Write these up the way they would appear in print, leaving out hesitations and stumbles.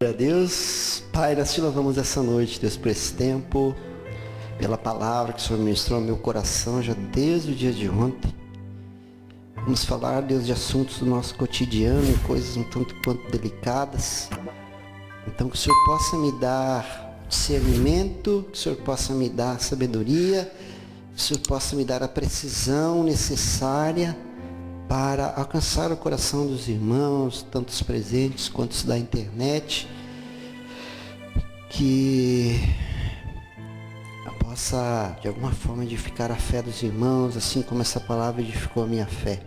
Glória a Deus. Pai, nós te louvamos essa noite, Deus, por esse tempo, pela palavra que o Senhor ministrou ao meu coração já desde o dia de ontem. Vamos falar, Deus, de assuntos do nosso cotidiano, coisas um tanto quanto delicadas. Então que o Senhor possa me dar discernimento, que o Senhor possa me dar sabedoria, que o Senhor possa me dar a precisão necessária para alcançar o coração dos irmãos, tanto os presentes quanto os da internet, que eu possa de alguma forma edificar a fé dos irmãos, assim como essa palavra edificou a minha fé.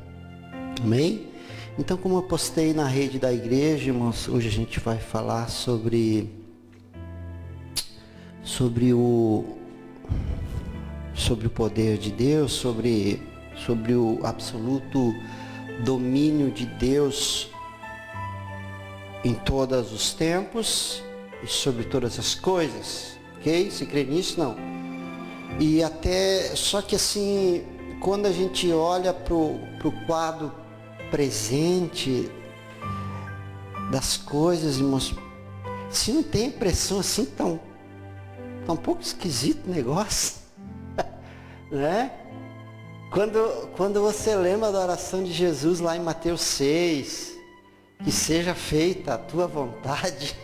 Amém? Então, como eu postei na rede da igreja, irmãos, hoje a gente vai falar sobre o poder de Deus, sobre o absoluto domínio de Deus em todos os tempos e sobre todas as coisas, ok? Se crê nisso, não. E até, só que assim, quando a gente olha pro quadro presente das coisas, irmãos, se não tem impressão assim, tá um pouco esquisito o negócio, né? Quando você lembra da oração de Jesus lá em Mateus 6, que seja feita a tua vontade,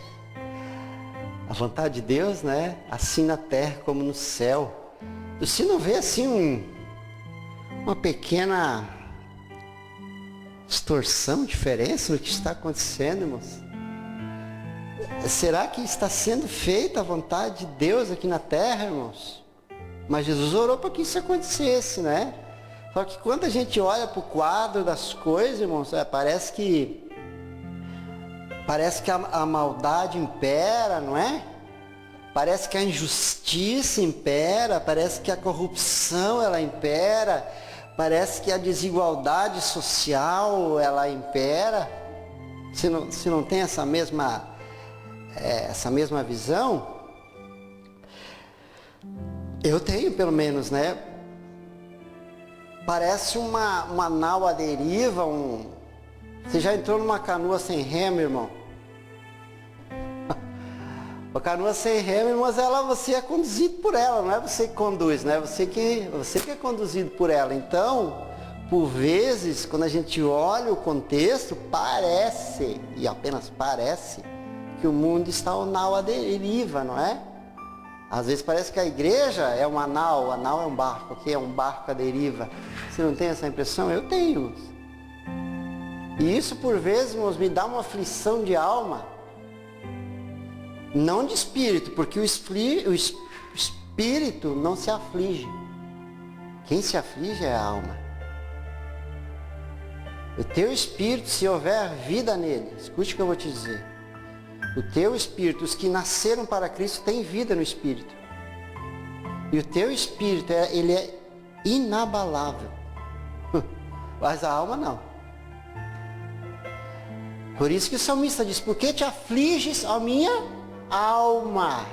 a vontade de Deus, né? Assim na terra como no céu. Você não vê assim uma pequena distorção, diferença no que está acontecendo, irmãos? Será que está sendo feita a vontade de Deus aqui na terra, irmãos? Mas Jesus orou para que isso acontecesse, né? Só que quando a gente olha para o quadro das coisas, irmãos, parece que a maldade impera, não é? Parece que a injustiça impera, parece que a corrupção ela impera, parece que a desigualdade social ela impera. Se não tem essa mesma visão, eu tenho pelo menos, né? Parece uma nau à deriva, Você já entrou numa canoa sem remo, irmão? A canoa sem remo, irmãos, você é conduzido por ela, não é você que conduz, né? Você que é conduzido por ela. Então, por vezes, quando a gente olha o contexto, parece, e apenas parece, que o mundo está uma nau à deriva, não é? Às vezes parece que a igreja é uma nau, a nau é um barco, aqui é um barco à deriva. Você não tem essa impressão? Eu tenho. E isso por vezes, irmãos, me dá uma aflição de alma. Não de espírito, porque o espírito não se aflige. Quem se aflige é a alma. O teu espírito, se houver vida nele, escute o que eu vou te dizer. O teu espírito, os que nasceram para Cristo, têm vida no espírito. E o teu espírito, ele é inabalável. Mas a alma não. Por isso que o salmista diz, por que te afliges, ó minha alma?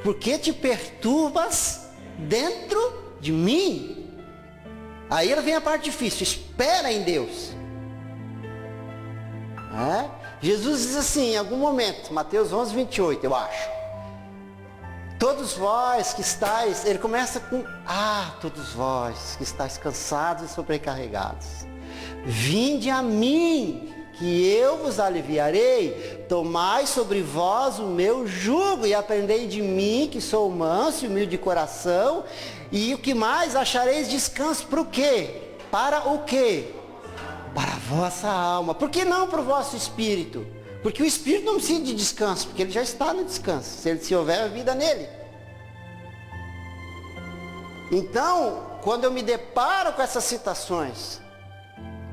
Por que te perturbas dentro de mim? Aí vem a parte difícil, espera em Deus. Jesus diz assim, em algum momento, Mateus 11, 28, eu acho. Todos vós que estáis, ele começa com, todos vós que estáis cansados e sobrecarregados, vinde a mim, que eu vos aliviarei, tomai sobre vós o meu jugo e aprendei de mim, que sou manso e humilde de coração, e o que mais achareis descanso para o quê? Para o quê? Para a vossa alma. Por que não para o vosso espírito? Porque o espírito não precisa de descanso, porque ele já está no descanso, se houver vida nele. Então, quando eu me deparo com essas situações,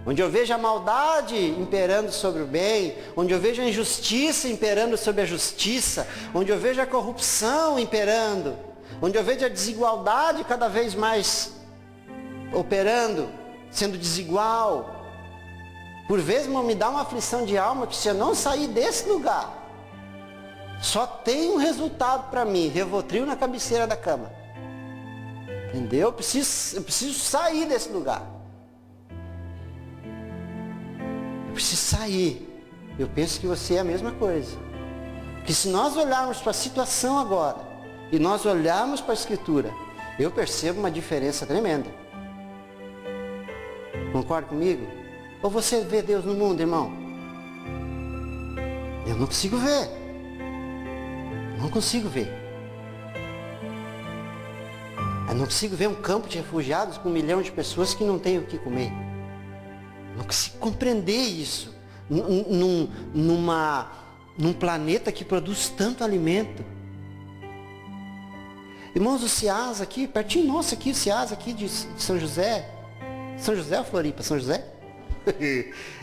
onde eu vejo a maldade imperando sobre o bem, onde eu vejo a injustiça imperando sobre a justiça, onde eu vejo a corrupção imperando, onde eu vejo a desigualdade cada vez mais operando, sendo desigual, por vezes me dá uma aflição de alma que se eu não sair desse lugar, só tem um resultado para mim, Rivotril na cabeceira da cama. Entendeu? Eu preciso sair desse lugar. Eu preciso sair. Eu penso que você é a mesma coisa. Que se nós olharmos para a situação agora, e nós olharmos para a Escritura, eu percebo uma diferença tremenda. Concorda comigo? Ou você vê Deus no mundo, irmão? Eu não consigo ver. Não consigo ver. Eu não consigo ver um campo de refugiados com 1 milhão de pessoas que não têm o que comer. Eu não consigo compreender isso. Num planeta que produz tanto alimento. Irmãos, o Ceasa aqui, pertinho nosso aqui, o Ceasa aqui de São José. São José ou Floripa? São José?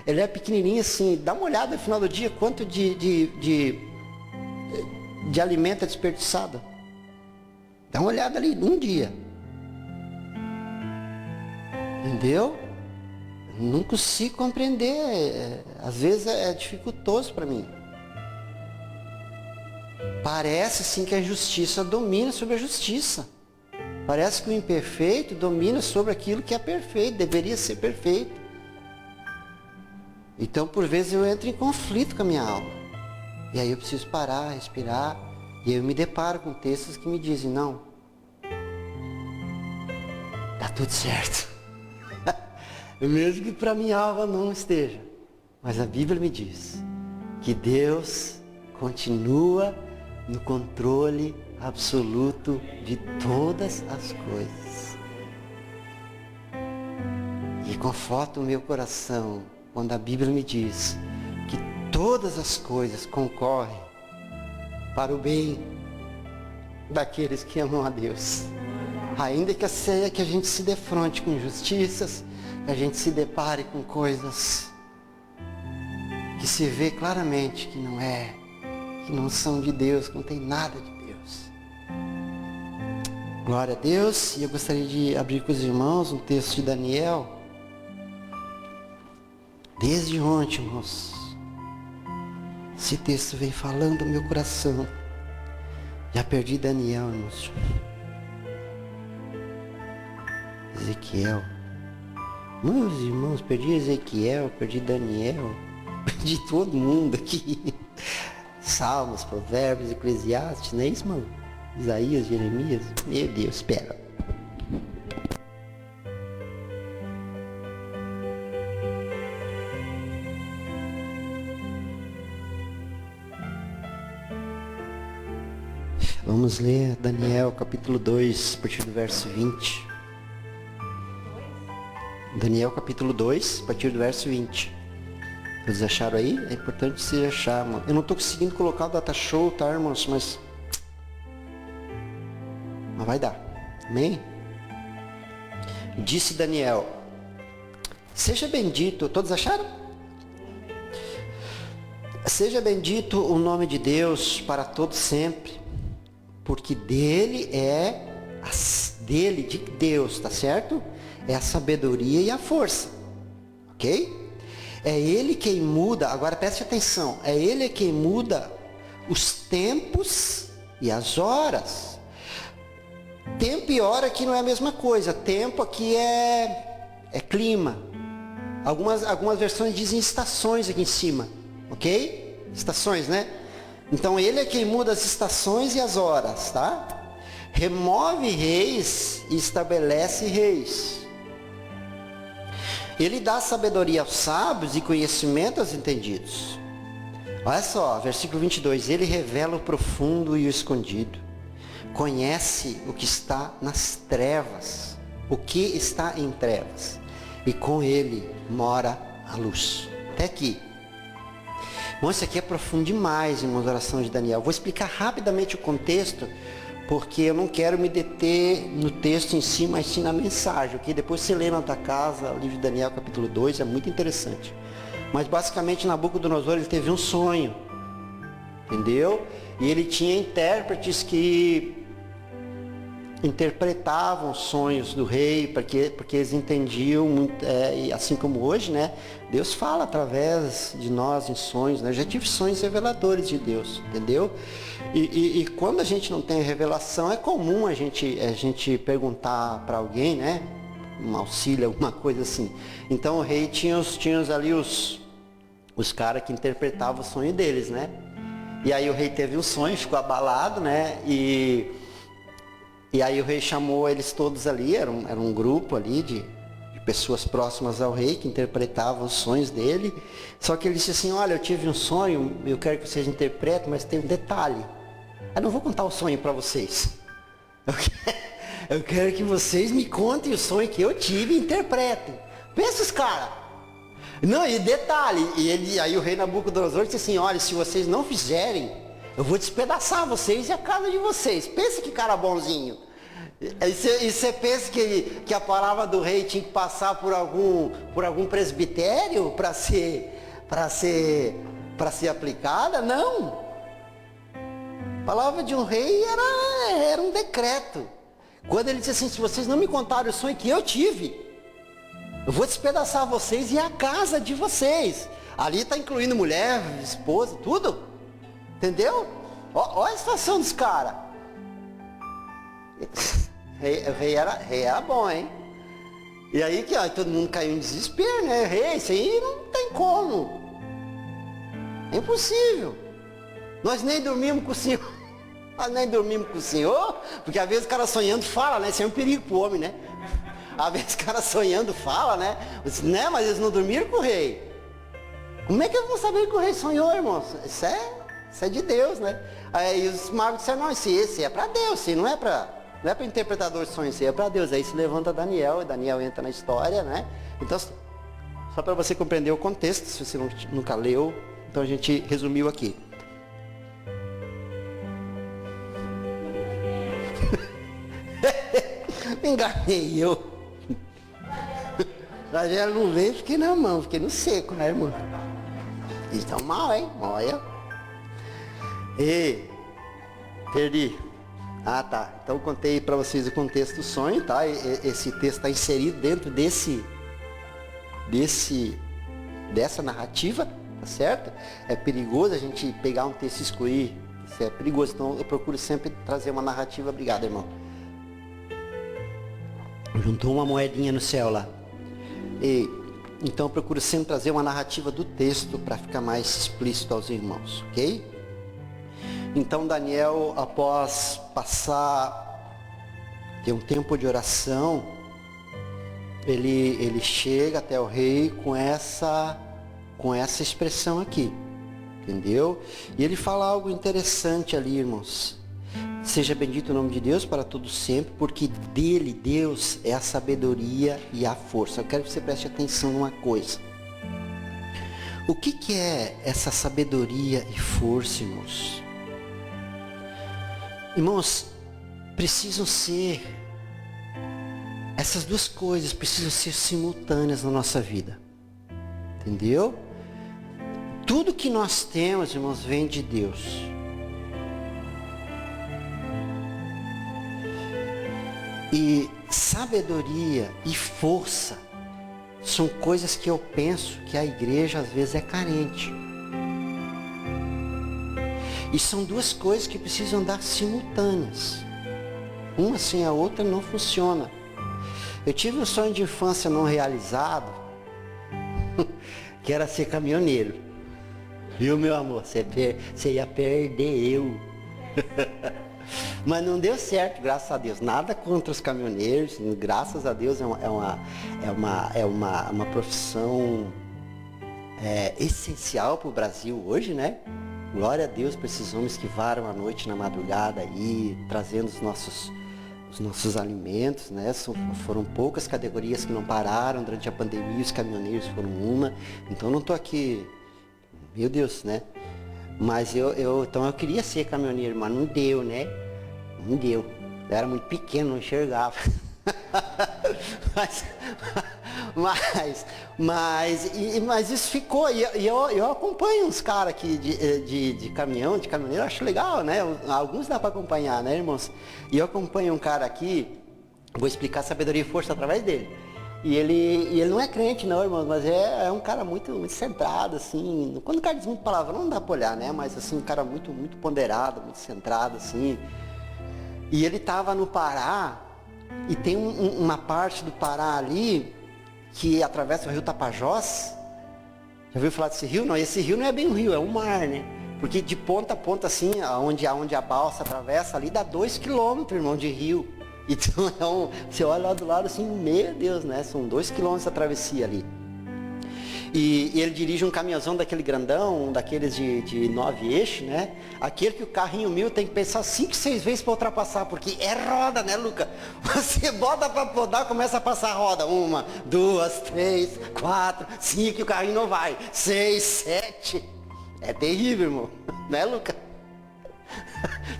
Ele é pequenininho assim, dá uma olhada no final do dia, quanto de alimento é desperdiçado. Dá uma olhada ali, num dia. Entendeu? Não consigo compreender. Às vezes é dificultoso para mim. Parece sim que a justiça domina sobre a justiça. Parece que o imperfeito domina sobre aquilo que é perfeito, deveria ser perfeito. Então, por vezes, eu entro em conflito com a minha alma. E aí eu preciso parar, respirar. E aí eu me deparo com textos que me dizem, não, tá tudo certo. Mesmo que para minha alma não esteja. Mas a Bíblia me diz que Deus continua no controle absoluto de todas as coisas. E conforta o meu coração quando a Bíblia me diz que todas as coisas concorrem para o bem daqueles que amam a Deus. Ainda que a gente se defronte com injustiças, que a gente se depare com coisas que se vê claramente que não são de Deus, que não tem nada de Deus. Glória a Deus. E eu gostaria de abrir com os irmãos um texto de Daniel. Desde ontem, irmãos, esse texto vem falando no meu coração. Já perdi Daniel, irmãos. Ezequiel. Meus irmãos, perdi Ezequiel, perdi Daniel, perdi todo mundo aqui. Salmos, Provérbios, Eclesiastes, não é isso, irmão? Isaías, Jeremias. Meu Deus, espera. Vamos ler Daniel capítulo 2, a partir do verso 20. Daniel capítulo 2, a partir do verso 20. Vocês acharam aí? É importante você achar, mano. Eu não estou conseguindo colocar o data show, tá, irmãos? Mas vai dar. Amém? Disse Daniel: seja bendito. Todos acharam? Seja bendito o nome de Deus para todo sempre, porque dele de Deus, tá certo? É a sabedoria e a força, ok? É Ele quem muda, agora preste atenção, é Ele quem muda os tempos e as horas. Tempo e hora aqui não é a mesma coisa, tempo aqui é clima. Algumas versões dizem estações aqui em cima, ok? Estações, né? Então Ele é quem muda as estações e as horas, tá? Remove reis e estabelece reis. Ele dá sabedoria aos sábios e conhecimento aos entendidos. Olha só, versículo 22. Ele revela o profundo e o escondido. Conhece o que está nas trevas, o que está em trevas. E com ele mora a luz. Até aqui. Bom, isso aqui é profundo demais, irmãos, a oração de Daniel. Vou explicar rapidamente o contexto, porque eu não quero me deter no texto em si, mas sim na mensagem, ok? Depois você lê na tua casa o livro de Daniel, capítulo 2, é muito interessante. Mas basicamente Nabucodonosor, ele teve um sonho, entendeu? E ele tinha intérpretes que interpretavam os sonhos do rei, porque eles entendiam muito, assim como hoje, né? Deus fala através de nós em sonhos, né? Eu já tive sonhos reveladores de Deus, entendeu? E quando a gente não tem revelação, é comum a gente perguntar para alguém, né? Um auxílio, alguma coisa assim. Então o rei tinha ali os caras que interpretavam o sonho deles, né? E aí o rei teve um sonho, ficou abalado, né? E aí o rei chamou eles todos ali, era um grupo ali de pessoas próximas ao rei que interpretavam os sonhos dele. Só que ele disse assim, olha, eu tive um sonho, eu quero que vocês interpretem, mas tem um detalhe. Eu não vou contar o sonho para vocês. Eu quero que vocês me contem o sonho que eu tive e interpretem. Pensa os caras. Não, e detalhe, aí o rei Nabucodonosor disse assim, olha, se vocês não fizerem, eu vou despedaçar vocês e a casa de vocês. Pensa que cara bonzinho. E você pensa que a palavra do rei tinha que passar por algum presbitério para ser aplicada? Não. A palavra de um rei era um decreto. Quando ele disse assim, se vocês não me contarem o sonho que eu tive, eu vou despedaçar vocês e a casa de vocês. Ali está incluindo mulher, esposa, tudo. Entendeu? Olha a situação dos caras. Rei era bom, hein? E aí que todo mundo caiu em desespero, né? Rei, isso aí não tem como. É impossível. Nós nem dormimos com o Senhor. Nós nem dormimos com o Senhor, porque às vezes o cara sonhando fala, né? Isso é um perigo pro homem, né? Às vezes o cara sonhando fala, né? Mas eles não dormiram com o rei. Como é que eles vão saber que o rei sonhou, irmãos? Isso é de Deus, né? Aí os magos disseram, não, esse é para Deus, esse não é para interpretador de sonhos, esse é para Deus. Aí se levanta Daniel, e Daniel entra na história, né? Então, só para você compreender o contexto, se você nunca leu, então a gente resumiu aqui. Me enganei eu. A gente não veio, fiquei na mão, fiquei no seco, né, irmão? Eles estão mal, hein? Olha. E perdi. Ah, tá. Então contei para vocês o contexto do sonho, tá? Esse texto está inserido dentro dessa narrativa, tá certo? É perigoso a gente pegar um texto e excluir. Isso é perigoso. Então eu procuro sempre trazer uma narrativa. Obrigado, irmão. Juntou uma moedinha no céu lá. Então eu procuro sempre trazer uma narrativa do texto para ficar mais explícito aos irmãos, ok? Então Daniel, após ter um tempo de oração, ele chega até o rei com essa expressão aqui, entendeu? E ele fala algo interessante ali, irmãos. Seja bendito o nome de Deus para todos sempre, porque dele, Deus, é a sabedoria e a força. Eu quero que você preste atenção numa coisa. O que é essa sabedoria e força, irmãos? Irmãos, essas duas coisas precisam ser simultâneas na nossa vida. Entendeu? Tudo que nós temos, irmãos, vem de Deus. E sabedoria e força são coisas que eu penso que a igreja às vezes é carente. E são duas coisas que precisam andar simultâneas. Uma sem a outra não funciona. Eu tive um sonho de infância não realizado, que era ser caminhoneiro. Viu, meu amor? Você ia perder eu. Mas não deu certo, graças a Deus. Nada contra os caminhoneiros, graças a Deus é uma profissão essencial para o Brasil hoje, né? Glória a Deus para esses homens que varam à noite, na madrugada aí, trazendo os nossos alimentos, né? Foram poucas categorias que não pararam durante a pandemia, os caminhoneiros foram uma. Então não estou aqui, meu Deus, né? Mas então eu queria ser caminhoneiro, mas não deu, né? Não deu. Eu era muito pequeno, não enxergava. Mas isso ficou. E eu acompanho uns caras aqui de caminhoneiro, acho legal, né? Alguns dá para acompanhar, né, irmãos? E eu acompanho um cara aqui, vou explicar sabedoria e força através dele. E ele não é crente não, irmãos, mas é um cara muito, muito centrado, assim. Quando o cara diz muito palavrão, não dá para olhar, né? Mas assim, um cara muito, muito ponderado, muito centrado, assim. E ele estava no Pará, e tem uma parte do Pará ali, que atravessa o rio Tapajós. Já ouviu falar desse rio? Não, esse rio não é bem um rio, é um mar, né? Porque de ponta a ponta, assim, aonde a balsa atravessa ali, dá 2 quilômetros, irmão, de rio. Então, você olha lá do lado assim, meu Deus, né? São 2 quilômetros a travessia ali. E ele dirige um caminhãozão daquele grandão, daqueles de 9 eixos, né? Aquele que o carrinho 1000 tem que pensar 5, 6 vezes para ultrapassar, porque é roda, né, Luca? Você bota para podar, começa a passar a roda. 1, 2, 3, 4, 5, e o carrinho não vai. 6, 7. É terrível, irmão. Né, Luca?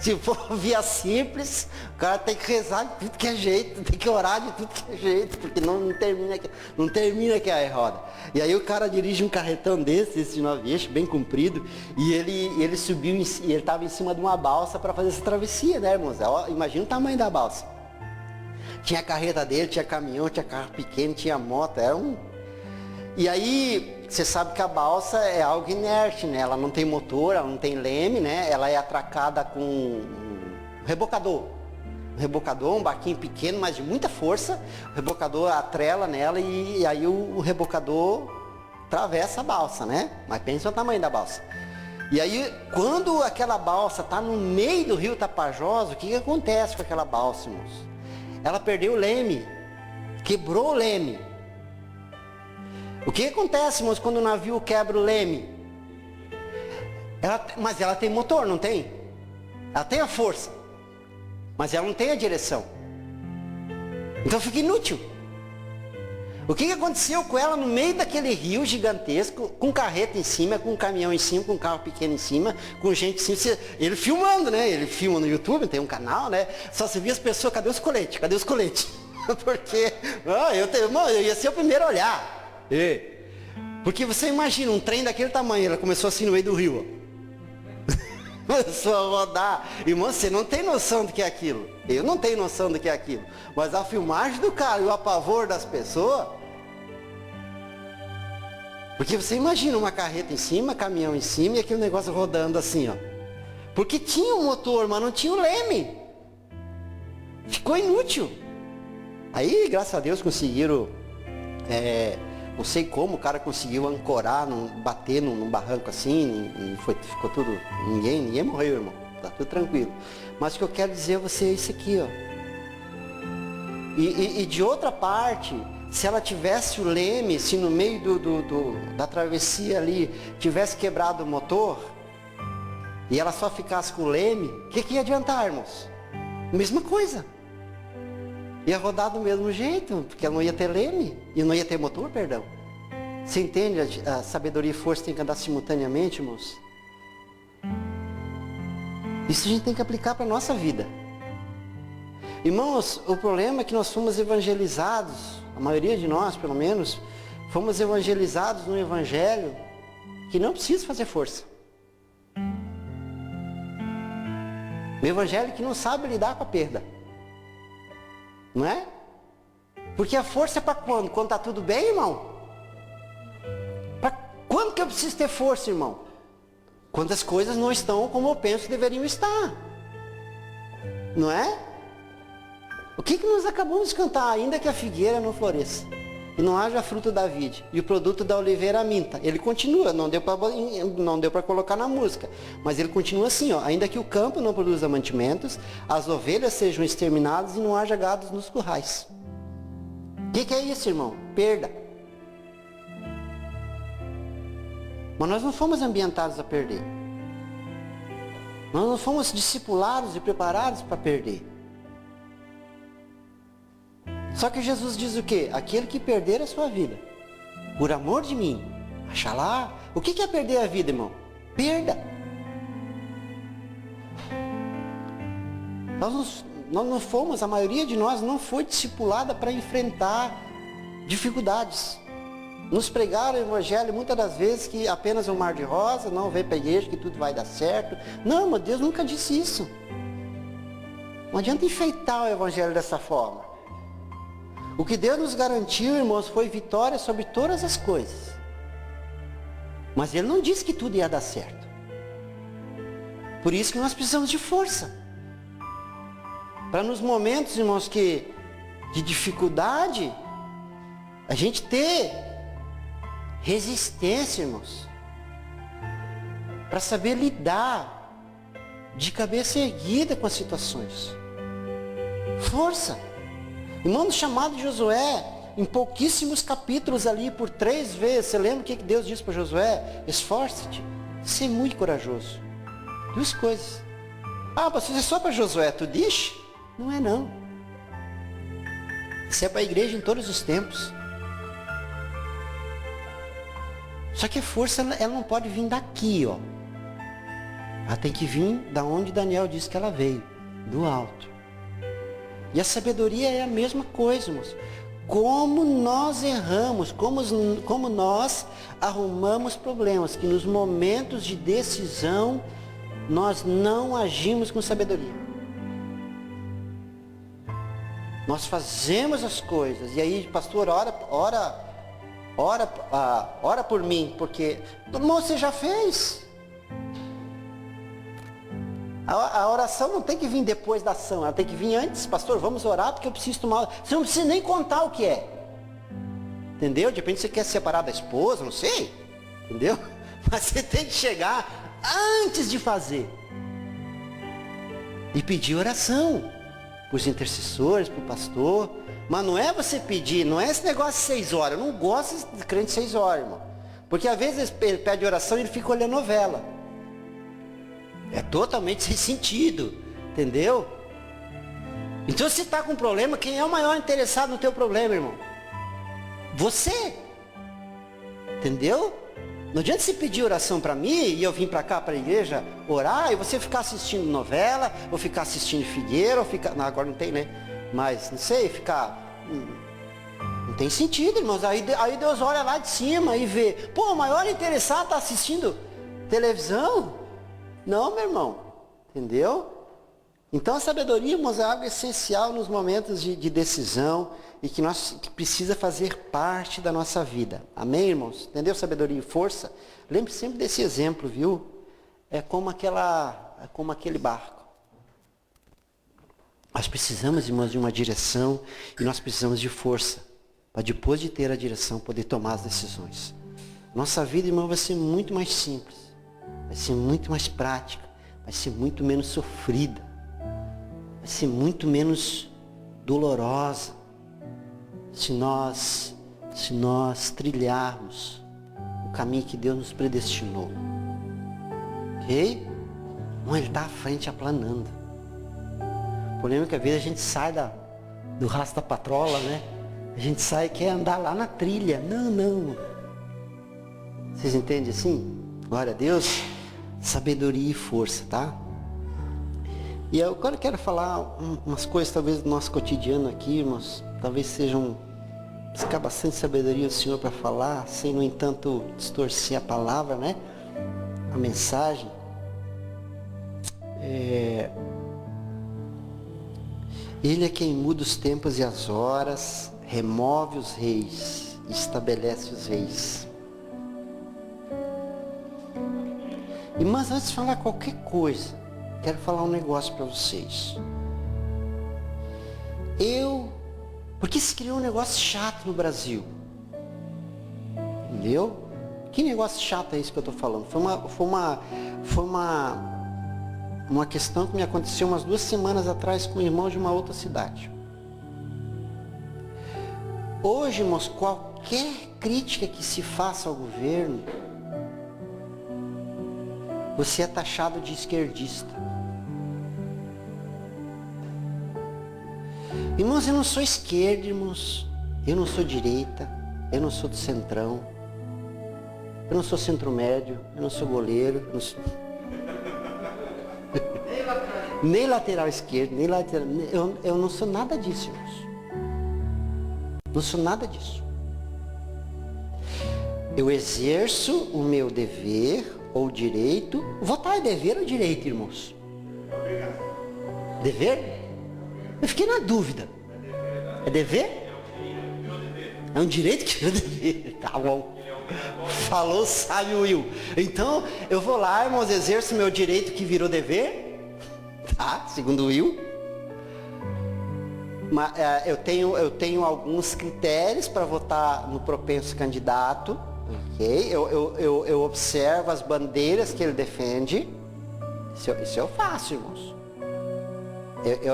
Se for via simples, o cara tem que rezar de tudo que é jeito, tem que orar de tudo que é jeito, porque não termina que é a roda. E aí o cara dirige um carretão esse de 9 eixos, bem comprido, e ele subiu, e ele estava em cima de uma balsa para fazer essa travessia, né, irmãos? Imagina o tamanho da balsa. Tinha a carreta dele, tinha caminhão, tinha carro pequeno, tinha moto, era um... E aí, você sabe que a balsa é algo inerte, né? Ela não tem motor, ela não tem leme, né? Ela é atracada com um rebocador. Um rebocador, um barquinho pequeno, mas de muita força. O rebocador atrela nela e aí o rebocador atravessa a balsa, né? Mas pensa no tamanho da balsa. E aí, quando aquela balsa está no meio do rio Tapajós, o que acontece com aquela balsa, irmãos? Ela perdeu o leme, quebrou o leme. O que acontece, irmãos, quando o navio quebra o leme? Mas ela tem motor, não tem? Ela tem a força, mas ela não tem a direção. Então fica inútil. O que aconteceu com ela no meio daquele rio gigantesco, com carreta em cima, com caminhão em cima, com carro pequeno em cima, com gente em cima, ele filmando, né? Ele filma no YouTube, tem um canal, né? Só se via as pessoas, cadê os coletes? Cadê os coletes? Porque eu ia ser o primeiro a olhar. Porque você imagina um trem daquele tamanho, ela começou assim no meio do rio, ó. Começou a rodar. Irmão, você não tem noção do que é aquilo. Eu não tenho noção do que é aquilo. Mas a filmagem do cara e o apavor das pessoas. Porque você imagina uma carreta em cima, caminhão em cima e aquele negócio rodando assim, ó. Porque tinha um motor, mas não tinha o leme. Ficou inútil. Aí, graças a Deus, conseguiram... não sei como o cara conseguiu ancorar, bater num barranco assim, e ficou tudo... Ninguém morreu, irmão. Tá tudo tranquilo. Mas o que eu quero dizer a você é isso aqui, ó. E de outra parte, se ela tivesse o leme, se no meio da travessia ali tivesse quebrado o motor, e ela só ficasse com o leme, o que ia adiantar, irmãos? Mesma coisa. Ia rodar do mesmo jeito, porque ela não ia ter leme, e não ia ter motor, perdão. Você entende? A sabedoria e força tem que andar simultaneamente, irmãos? Isso a gente tem que aplicar para a nossa vida. Irmãos, o problema é que nós fomos evangelizados, a maioria de nós, pelo menos, fomos evangelizados no evangelho que não precisa fazer força. O evangelho que não sabe lidar com a perda. Não é? Porque a força é para quando? Quando está tudo bem, irmão? Para quando que eu preciso ter força, irmão? Quando as coisas não estão como eu penso que deveriam estar. Não é? O que nós acabamos de cantar? Ainda que a figueira não floresça, e não haja fruto da vide, e o produto da oliveira minta. Ele continua, não deu para colocar na música, mas ele continua assim, ó. Ainda que o campo não produza mantimentos, as ovelhas sejam exterminadas e não haja gados nos currais. O que é isso, irmão? Perda. Mas nós não fomos ambientados a perder. Nós não fomos discipulados e preparados para perder. Só que Jesus diz o quê? Aquele que perder a sua vida, por amor de mim, achará. O que é perder a vida, irmão? Perda. Nós não fomos, a maioria de nós não foi discipulada para enfrentar dificuldades. Nos pregaram o evangelho muitas das vezes que apenas é um mar de rosa, não vem para a igreja que tudo vai dar certo. Não, mas Deus nunca disse isso. Não adianta enfeitar o evangelho dessa forma. O que Deus nos garantiu, irmãos, foi vitória sobre todas as coisas. Mas Ele não disse que tudo ia dar certo. Por isso que nós precisamos de força. Para nos momentos, irmãos, de dificuldade, a gente ter resistência, irmãos. para saber lidar de cabeça erguida com as situações. Força. Irmão, no chamado de Josué, em pouquíssimos capítulos ali, por 3 vezes, você lembra o que Deus disse para Josué? Esforça-te, ser muito corajoso. 2 coisas. Ah, mas isso é só para Josué, tu diz? Não é não. Isso é para a igreja em todos os tempos. Só que a força, ela não pode vir daqui, ó. Ela tem que vir da onde Daniel disse que ela veio, do alto. E a sabedoria é a mesma coisa, irmãos. Como nós erramos, como nós arrumamos problemas, que nos momentos de decisão nós não agimos com sabedoria. Nós fazemos as coisas, e aí, pastor, ora por mim, porque, irmão, você já fez. A oração não tem que vir depois da ação, ela tem que vir antes. Pastor, vamos orar porque eu preciso tomar. Você não precisa nem contar o que é. Entendeu? De repente você quer se separar da esposa, não sei. Entendeu? Mas você tem que chegar antes de fazer. E pedir oração. Para os intercessores, para o pastor. Mas não é você pedir, não é esse negócio de 6 horas. Eu não gosto de crente de 6 horas, irmão. Porque às vezes ele pede oração e ele fica olhando novela. É totalmente sem sentido, entendeu? Então se está com um problema, quem é o maior interessado no teu problema, irmão? Você. Entendeu? Não adianta você pedir oração para mim e eu vim para cá, para a igreja, orar, e você ficar assistindo novela, ou ficar assistindo Figueira, ou ficar... Não, agora não tem, né? Mas, não sei, ficar... Não tem sentido, irmãos. Aí Deus olha lá de cima e vê. Pô, o maior interessado está assistindo televisão? Não, meu irmão. Entendeu? Então a sabedoria, irmãos, é algo essencial nos momentos de decisão e que precisa fazer parte da nossa vida. Amém, irmãos? Entendeu? Sabedoria e força. Lembre sempre desse exemplo, viu? É como aquele barco. Nós precisamos, irmãos, de uma direção e nós precisamos de força para depois de ter a direção poder tomar as decisões. Nossa vida, irmão, vai ser muito mais simples. Vai ser muito mais prática, vai ser muito menos sofrida, vai ser muito menos dolorosa se nós trilharmos o caminho que Deus nos predestinou. Ok? Não, ele está à frente aplanando. O problema é que às vezes a gente sai do rastro da patrola, né? A gente sai e quer andar lá na trilha. Não. Vocês entendem assim? Glória a Deus. Sabedoria e força, tá? E eu agora quero falar umas coisas talvez do nosso cotidiano aqui, irmãos. Talvez sejam buscar bastante sabedoria do Senhor para falar, sem no entanto distorcer a palavra, né? A mensagem. Ele é quem muda os tempos e as horas, remove os reis, estabelece os reis. Mas antes de falar qualquer coisa, quero falar um negócio para vocês. Porque se criou um negócio chato no Brasil. Entendeu? Que negócio chato é isso que eu estou falando? Foi uma questão que me aconteceu umas 2 semanas atrás com um irmão de uma outra cidade. Hoje, irmãos, qualquer crítica que se faça ao governo, você é taxado de esquerdista. Irmãos, eu não sou esquerda, irmãos. Eu não sou direita. Eu não sou do centrão. Eu não sou centro-médio. Eu não sou goleiro. Nem lateral esquerdo, nem lateral... Eu não sou nada disso, irmãos. Não sou nada disso. Eu exerço o meu dever ou direito. Votar é dever ou direito, irmãos? Dever? Eu fiquei na dúvida. É dever? É um direito que é um dever. Tá bom. Falou, sabe, Will. Então, eu vou lá, irmãos, exerço o meu direito que virou dever. Tá? Segundo o Will. Eu tenho alguns critérios para votar no propenso candidato. ok? Eu observo as bandeiras que ele defende. Isso eu faço, irmãos.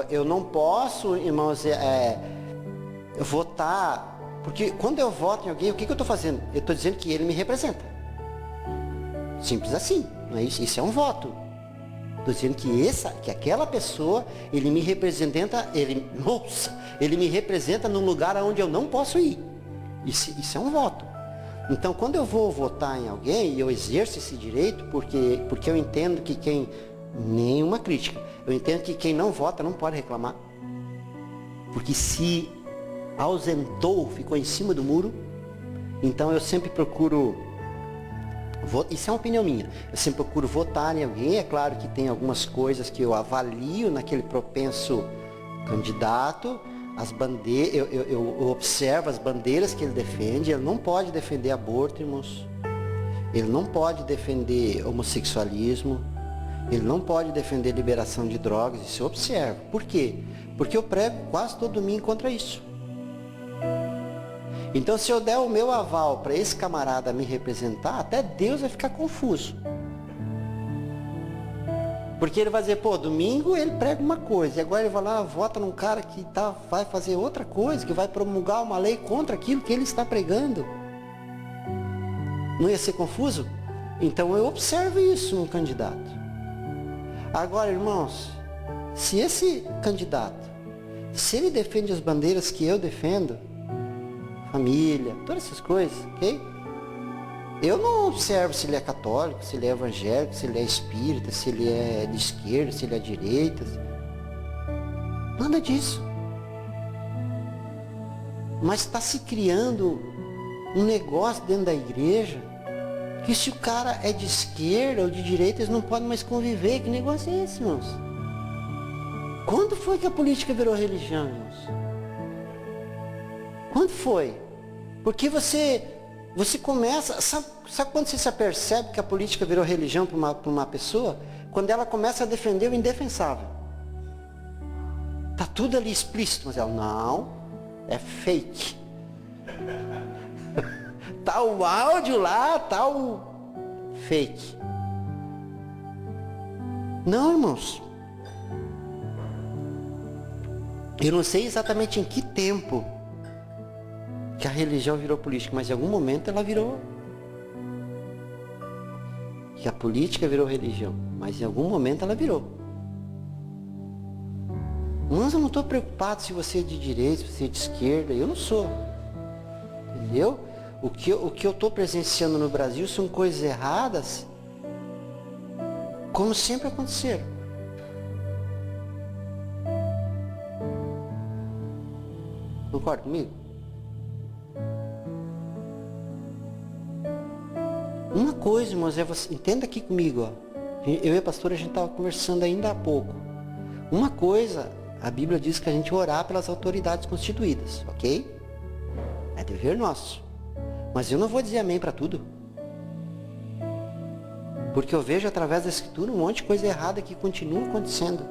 Eu não posso, irmãos, votar, porque quando eu voto em alguém, o que eu estou fazendo? Eu estou dizendo que ele me representa. Simples assim, não é isso? Isso é um voto. Estou dizendo que aquela pessoa, ele me representa, ele me representa num lugar onde eu não posso ir. Isso é um voto. Então, quando eu vou votar em alguém, eu exerço esse direito, porque eu entendo que nenhuma crítica, eu entendo que quem não vota não pode reclamar. Porque se ausentou, ficou em cima do muro, então eu sempre procuro, isso é uma opinião minha, eu sempre procuro votar em alguém. É claro que tem algumas coisas que eu avalio naquele propenso candidato, as bandeiras, eu observo as bandeiras que ele defende. Ele não pode defender aborto, irmãos, ele não pode defender homossexualismo, ele não pode defender liberação de drogas, isso eu observo. Por quê? Porque eu prego quase todo domingo contra isso. Então, se eu der o meu aval para esse camarada me representar, até Deus vai ficar confuso. Porque ele vai dizer, pô, domingo ele prega uma coisa, e agora ele vai lá, vota num cara que vai fazer outra coisa, que vai promulgar uma lei contra aquilo que ele está pregando. Não ia ser confuso? Então eu observo isso num candidato. Agora, irmãos, se esse candidato, se ele defende as bandeiras que eu defendo, família, todas essas coisas, ok? Eu não observo se ele é católico, se ele é evangélico, se ele é espírita, se ele é de esquerda, se ele é de direita. Nada disso. Mas está se criando um negócio dentro da igreja que se o cara é de esquerda ou de direita, eles não podem mais conviver. Que negócio é esse, irmãos? Quando foi que a política virou religião, irmãos? Quando foi? Porque você começa... Sabe quando você se apercebe que a política virou religião para uma pessoa? Quando ela começa a defender o indefensável. Está tudo ali explícito, mas ela, não, é fake. Tá o áudio lá, tá o fake. Não, irmãos. Eu não sei exatamente em que tempo que a religião virou política, mas em algum momento ela virou. Que a política virou religião, mas em algum momento ela virou. Mas eu não estou preocupado se você é de direita, se você é de esquerda, eu não sou. Entendeu? O que eu estou presenciando no Brasil são coisas erradas, como sempre aconteceram. Concorda comigo? Uma coisa, irmãos, é você, entenda aqui comigo, ó. Eu e a pastora, a gente estava conversando ainda há pouco. Uma coisa, a Bíblia diz que a gente orar pelas autoridades constituídas, ok? É dever nosso. Mas eu não vou dizer amém para tudo. Porque eu vejo através da Escritura um monte de coisa errada que continua acontecendo.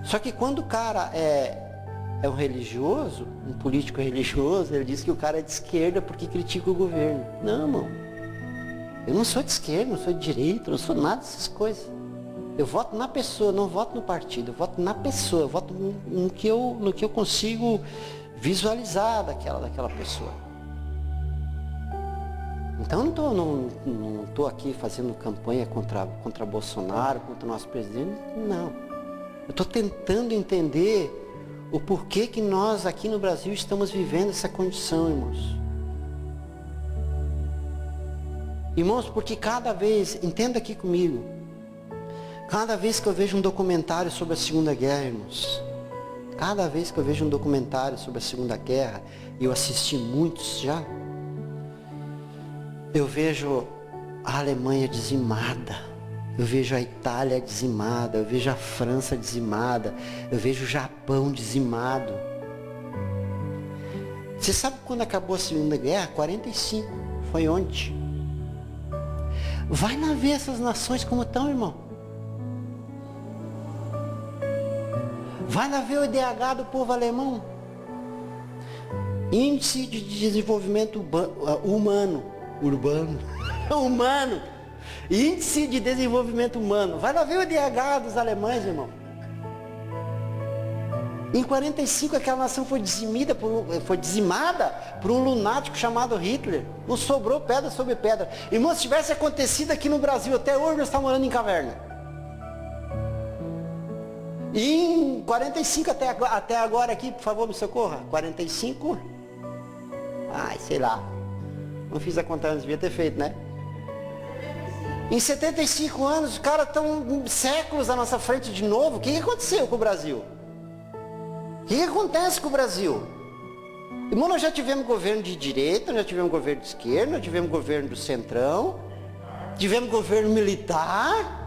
Só que quando o cara é um religioso, um político religioso, ele diz que o cara é de esquerda porque critica o governo. Não, irmão. Eu não sou de esquerda, não sou de direita, não sou nada dessas coisas. Eu voto na pessoa, não voto no partido. Eu voto na pessoa, eu voto no que eu consigo visualizar daquela pessoa. Então eu não estou aqui fazendo campanha contra Bolsonaro, contra o nosso presidente, não. Eu estou tentando entender o porquê que nós aqui no Brasil estamos vivendo essa condição, irmãos. Irmãos, porque cada vez, entenda aqui comigo, cada vez que eu vejo um documentário sobre a Segunda Guerra, irmãos, cada vez que eu vejo um documentário sobre a Segunda Guerra, e eu assisti muitos já, eu vejo a Alemanha dizimada, eu vejo a Itália dizimada, eu vejo a França dizimada, eu vejo o Japão dizimado. Você sabe quando acabou a Segunda Guerra? 45, foi ontem. Vai lá ver essas nações como estão, irmão. Vai lá ver o IDH do povo alemão. Índice de desenvolvimento humano. urbano, humano, índice de desenvolvimento humano. Vai lá ver o IDH dos alemães, irmão. Em 45 aquela nação foi dizimada por um lunático chamado Hitler. Não sobrou pedra sobre pedra. Irmão, se tivesse acontecido aqui no Brasil, até hoje nós estamos morando em caverna. E em 45 até agora aqui, por favor, me socorra. 45? Ai, sei lá. Não fiz a conta antes, devia ter feito, né? Em 75 anos, os caras estão séculos à nossa frente de novo. O que aconteceu com o Brasil? O que acontece com o Brasil? Irmão, nós já tivemos governo de direita, nós já tivemos governo de esquerda, nós tivemos governo do centrão, tivemos governo militar.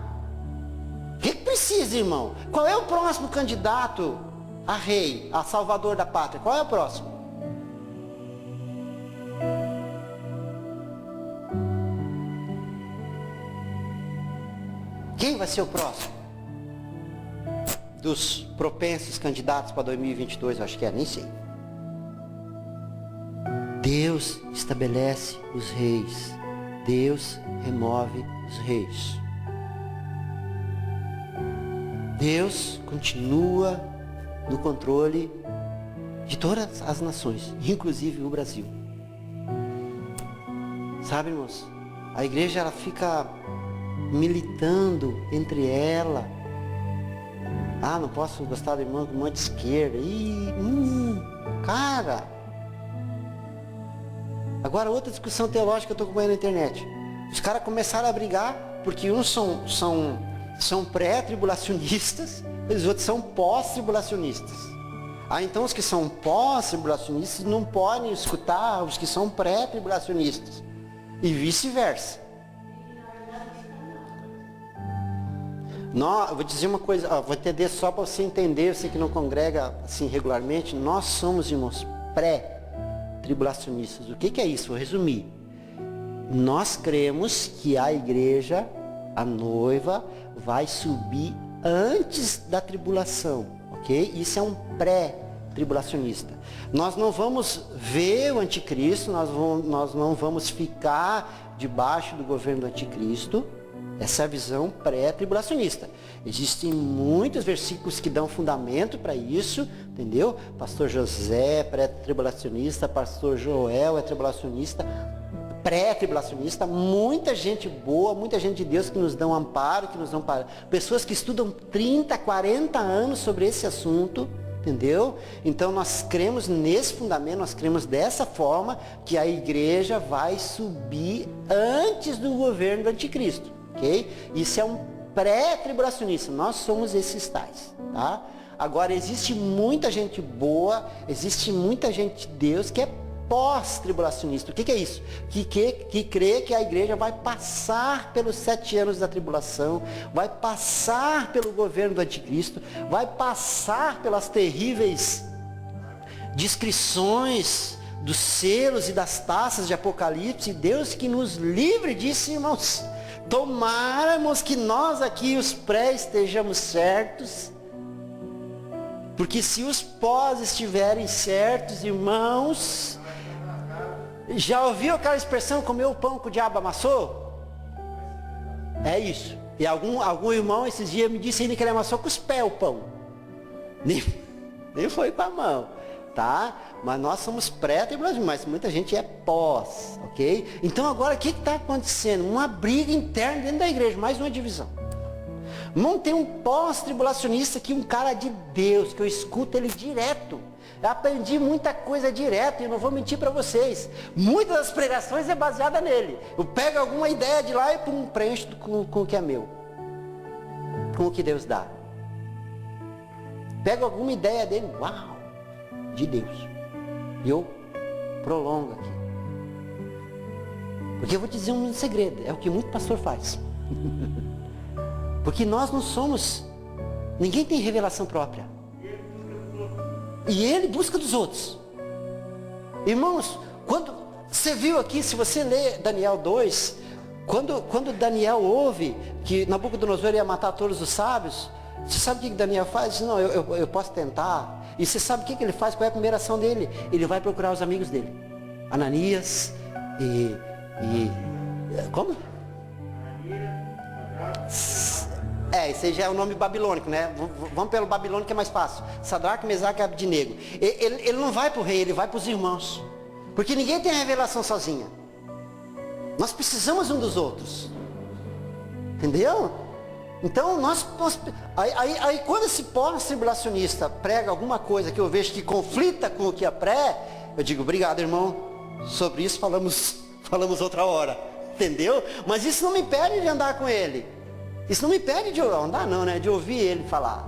O que precisa, irmão? Qual é o próximo candidato a rei, a salvador da pátria? Qual é o próximo? Quem vai ser o próximo? Dos propensos candidatos para 2022, eu acho que nem sei. Deus estabelece os reis. Deus remove os reis. Deus continua no controle de todas as nações, inclusive o Brasil. Sabe, irmãos? A igreja ela fica militando entre ela. Ah, não posso gostar do irmão de esquerda. Cara. Agora outra discussão teológica que eu estou acompanhando na internet. Os caras começaram a brigar porque uns são pré-tribulacionistas e os outros são pós-tribulacionistas. Então os que são pós-tribulacionistas não podem escutar os que são pré-tribulacionistas. E vice-versa. Eu vou dizer uma coisa, vou entender só para você entender, você que não congrega assim regularmente, nós somos, irmãos, pré-tribulacionistas. O que é isso? Vou resumir. Nós cremos que a igreja, a noiva, vai subir antes da tribulação, ok? Isso é um pré-tribulacionista. Nós não vamos ver o anticristo, nós não vamos ficar debaixo do governo do anticristo. Essa é a visão pré-tribulacionista. Existem muitos versículos que dão fundamento para isso, entendeu? Pastor José é pré-tribulacionista, pastor Joel é tribulacionista, pré-tribulacionista, muita gente boa, muita gente de Deus que nos dão amparo, que nos dão pessoas que estudam 30, 40 anos sobre esse assunto, entendeu? Então nós cremos nesse fundamento, nós cremos dessa forma que a igreja vai subir antes do governo do anticristo. Okay? Isso é um pré-tribulacionista, nós somos esses tais, tá? Agora, existe muita gente boa, existe muita gente de Deus que é pós-tribulacionista. O que é isso? Que crê que a igreja vai passar pelos 7 anos da tribulação, vai passar pelo governo do anticristo, vai passar pelas terríveis descrições dos selos e das taças de Apocalipse. Deus que nos livre disso, irmãos. Tomáramos que nós aqui, os pré, estejamos certos. Porque se os pós estiverem certos, irmãos, já ouviu aquela expressão, comer o pão que o diabo amassou? É isso. E algum irmão esses dias me disse ainda que ele amassou com os pés o pão. Nem foi com a mão. Tá? Mas nós somos pré-tribulacionistas, mas muita gente é pós, ok? Então agora o que está acontecendo? Uma briga interna dentro da igreja, mais uma divisão. Não tem um pós-tribulacionista que um cara de Deus, que eu escuto ele direto. Eu aprendi muita coisa direto e não vou mentir para vocês. Muitas das pregações é baseada nele. Eu pego alguma ideia de lá e preencho com o que é meu. Com o que Deus dá. Pego alguma ideia dele, uau! De Deus. E eu prolongo aqui. Porque eu vou te dizer um segredo, é o que muito pastor faz. Porque nós não somos, ninguém tem revelação própria. E ele busca dos outros. Irmãos, quando você viu aqui, se você ler Daniel 2, quando Daniel ouve que Nabucodonosor ia matar todos os sábios, você sabe o que Daniel faz? Não, eu posso tentar. E você sabe o que ele faz? Qual é a primeira ação dele? Ele vai procurar os amigos dele. Ananias, e Como? Esse aí já é o nome babilônico, né? Vamos pelo babilônico que é mais fácil. Sadraque, Mesaque e Abdinego. Ele não vai para o rei, ele vai para os irmãos. Porque ninguém tem a revelação sozinha. Nós precisamos um dos outros. Entendeu? Então, aí quando esse pós-tribulacionista prega alguma coisa que eu vejo que conflita com o que é pré, eu digo, obrigado, irmão. Sobre isso falamos outra hora. Entendeu? Mas isso não me impede de andar com ele. Isso não me impede de andar não, né? De ouvir ele falar.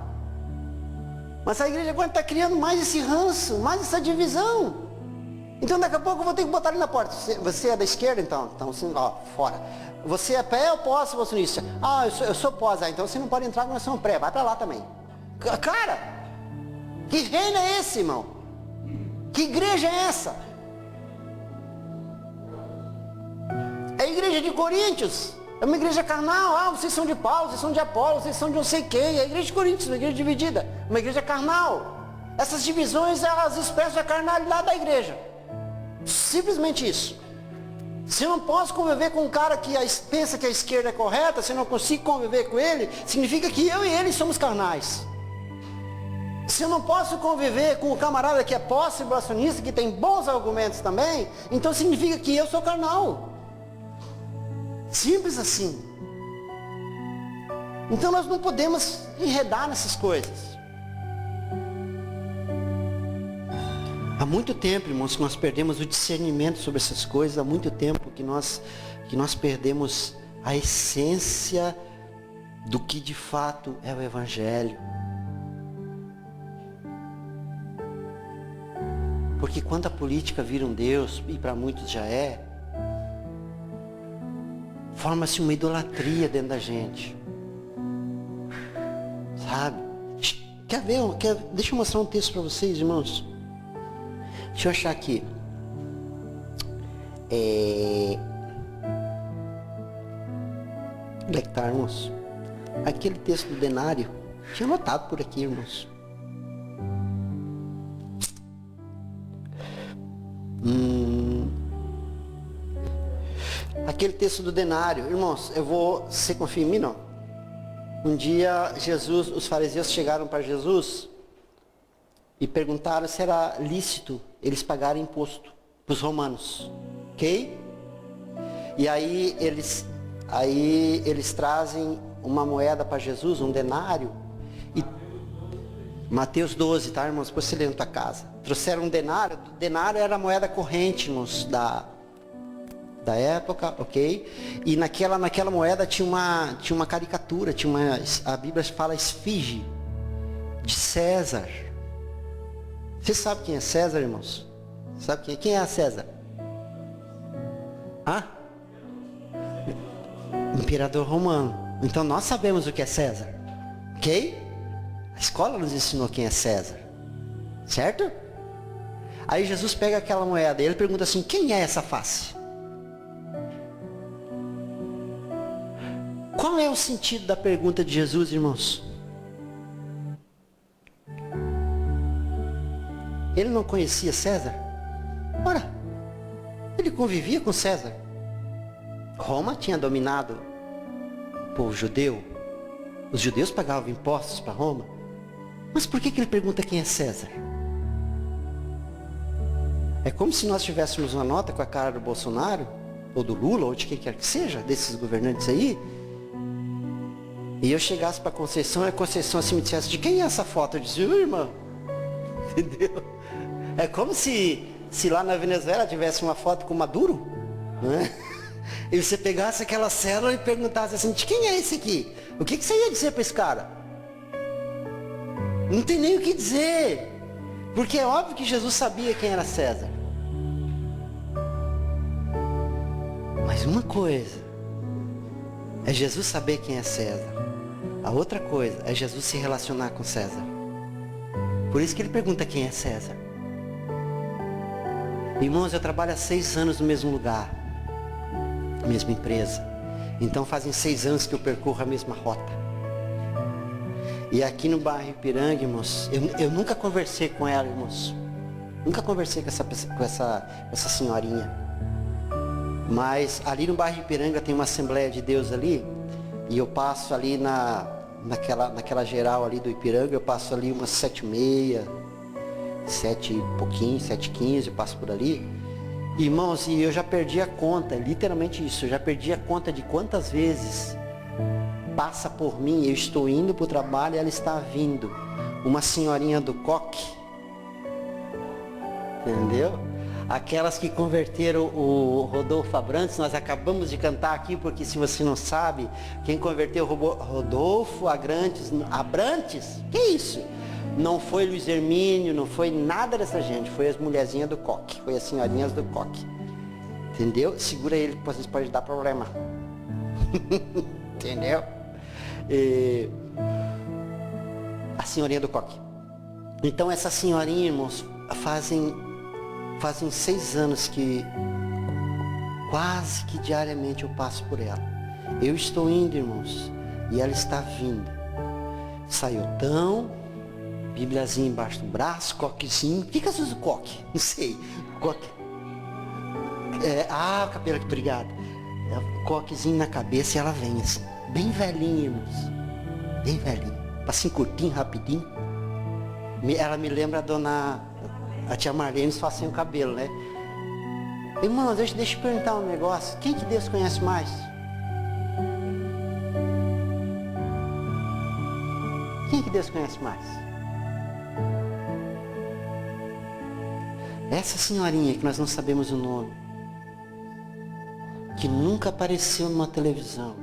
Mas a igreja agora está criando mais esse ranço, mais essa divisão. Então daqui a pouco eu vou ter que botar ali na porta. Você é da esquerda então? Então assim, ó, fora. Você é pré ou pós-tribulacionista? Ah, eu sou pós. Então você não pode entrar com nós somos pré. Vai para lá também. Cara, que reino é esse, irmão? Que igreja é essa? É a igreja de Coríntios. É uma igreja carnal. Ah, vocês são de Paulo, vocês são de Apolo, vocês são de não sei quem. É a igreja de Coríntios, uma igreja dividida. Uma igreja carnal. Essas divisões, elas expressam a carnalidade da igreja. Simplesmente isso. Se eu não posso conviver com um cara que pensa que a esquerda é correta, se eu não consigo conviver com ele, significa que eu e ele somos carnais. Se eu não posso conviver com o camarada que é pós-tribulacionista, que tem bons argumentos também, então significa que eu sou carnal. Simples assim. Então nós não podemos enredar nessas coisas. Há muito tempo, irmãos, que nós perdemos o discernimento sobre essas coisas. Há muito tempo que nós perdemos a essência do que de fato é o Evangelho. Porque quando a política vira um Deus, e para muitos já é, forma-se uma idolatria dentro da gente. Sabe? Quer ver? Deixa eu mostrar um texto para vocês, irmãos. Deixa eu achar aqui. Onde é que tá, irmãos? Aquele texto do denário. Tinha anotado por aqui, irmãos. Aquele texto do denário. Irmãos, você confia em mim, não? Um dia os fariseus chegaram para Jesus e perguntaram se era lícito eles pagarem imposto para os romanos. Ok? E aí eles trazem uma moeda para Jesus, um denário. E Mateus 12, tá, irmãos? Depois você lê na tua casa. Trouxeram um denário. O denário era a moeda corrente, irmãos, da época, ok? E naquela moeda tinha uma caricatura, a Bíblia fala esfinge de César. Você sabe quem é César, irmãos? Sabe quem é César? Imperador romano. Então nós sabemos o que é César, ok? A escola nos ensinou quem é César, certo? Aí Jesus pega aquela moeda e ele pergunta assim, quem é essa face? Qual é o sentido da pergunta de Jesus, irmãos? Ele não conhecia César? Ora, ele convivia com César. Roma tinha dominado o povo judeu. Os judeus pagavam impostos para Roma. Mas por que ele pergunta quem é César? É como se nós tivéssemos uma nota com a cara do Bolsonaro, ou do Lula, ou de quem quer que seja, desses governantes aí, e eu chegasse para a Conceição, e a Conceição assim me dissesse, de quem é essa foto? Eu disse, irmão, entendeu? É como se lá na Venezuela tivesse uma foto com Maduro, né? E você pegasse aquela célula e perguntasse assim, de quem é esse aqui? O que você ia dizer para esse cara? Não tem nem o que dizer. Porque é óbvio que Jesus sabia quem era César. Mas uma coisa é Jesus saber quem é César. A outra coisa é Jesus se relacionar com César. Por isso que ele pergunta quem é César. Irmãos, eu trabalho há 6 anos no mesmo lugar, mesma empresa. Então fazem 6 anos que eu percorro a mesma rota. E aqui no bairro Ipiranga, irmãos, eu nunca conversei com ela, irmãos. Nunca conversei com essa senhorinha. Mas ali no bairro de Ipiranga tem uma Assembleia de Deus ali, e eu passo ali naquela geral ali do Ipiranga, eu passo ali umas 7h30, 7 e pouquinho, 7h15, eu passo por ali. Irmãos, e eu já perdi a conta, literalmente isso, eu já perdi a conta de quantas vezes passa por mim, eu estou indo para o trabalho e ela está vindo. Uma senhorinha do coque, entendeu? Aquelas que converteram o Rodolfo Abrantes, nós acabamos de cantar aqui, porque se você não sabe, quem converteu o Rodolfo Abrantes, que isso? Não foi Luiz Hermínio, não foi nada dessa gente, foi as mulherzinhas do coque, foi as senhorinhas do coque. Entendeu? Segura ele, que vocês podem dar problema. Entendeu? A senhorinha do coque. Então essa senhorinha, irmãos, fazem 6 anos que quase que diariamente eu passo por ela. Eu estou indo, irmãos, e ela está vindo. Saiotão, Bíbliazinha embaixo do braço, coquezinho. O que às vezes o coque? Não sei. Coque. Cabelo, obrigado. Coquezinho na cabeça e ela vem assim. Bem velhinha, irmãos. Bem velhinha. Passinho curtinho, rapidinho. Ela me lembra a tia Marlene só sem o cabelo, né? Irmãos, deixa eu perguntar um negócio. Quem que Deus conhece mais? Quem que Deus conhece mais? Essa senhorinha que nós não sabemos o nome, que nunca apareceu numa televisão,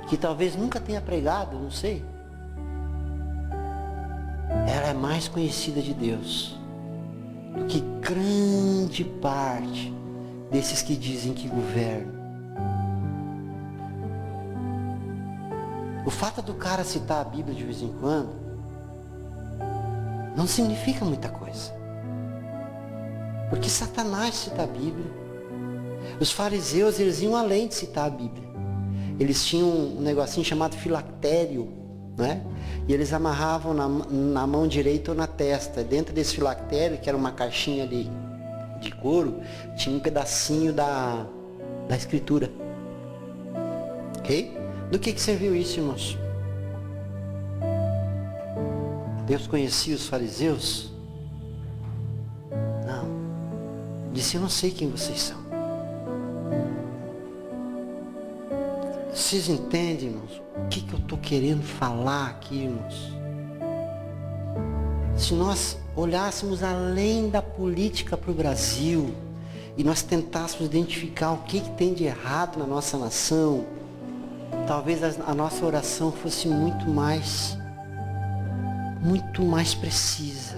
que talvez nunca tenha pregado, não sei. Ela é mais conhecida de Deus do que grande parte desses que dizem que governam. O fato do cara citar a Bíblia de vez em quando não significa muita coisa. Porque Satanás cita a Bíblia. Os fariseus, eles iam além de citar a Bíblia. Eles tinham um negocinho chamado filactério, né? E eles amarravam na mão direita ou na testa. Dentro desse filactério, que era uma caixinha ali de couro, tinha um pedacinho da escritura. Ok? Do que serviu isso, irmãos? Deus conhecia os fariseus? Não. Disse, eu não sei quem vocês são. Vocês entendem, irmãos? O que eu estou querendo falar aqui, irmãos? Se nós olhássemos além da política para o Brasil e nós tentássemos identificar o que tem de errado na nossa nação, talvez a nossa oração fosse muito mais precisa,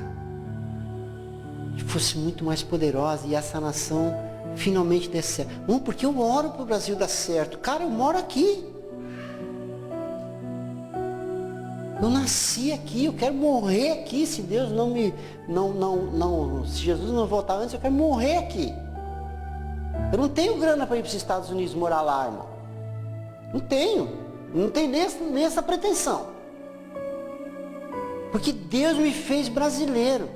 fosse muito mais poderosa e essa nação finalmente desse certo. Não, porque eu oro para o Brasil dar certo. Cara, eu moro aqui. Eu nasci aqui, eu quero morrer aqui. Se Deus se Jesus não voltar antes, eu quero morrer aqui. Eu não tenho grana para ir para os Estados Unidos morar lá, irmão. Não tenho nem essa pretensão. Porque Deus me fez brasileiro.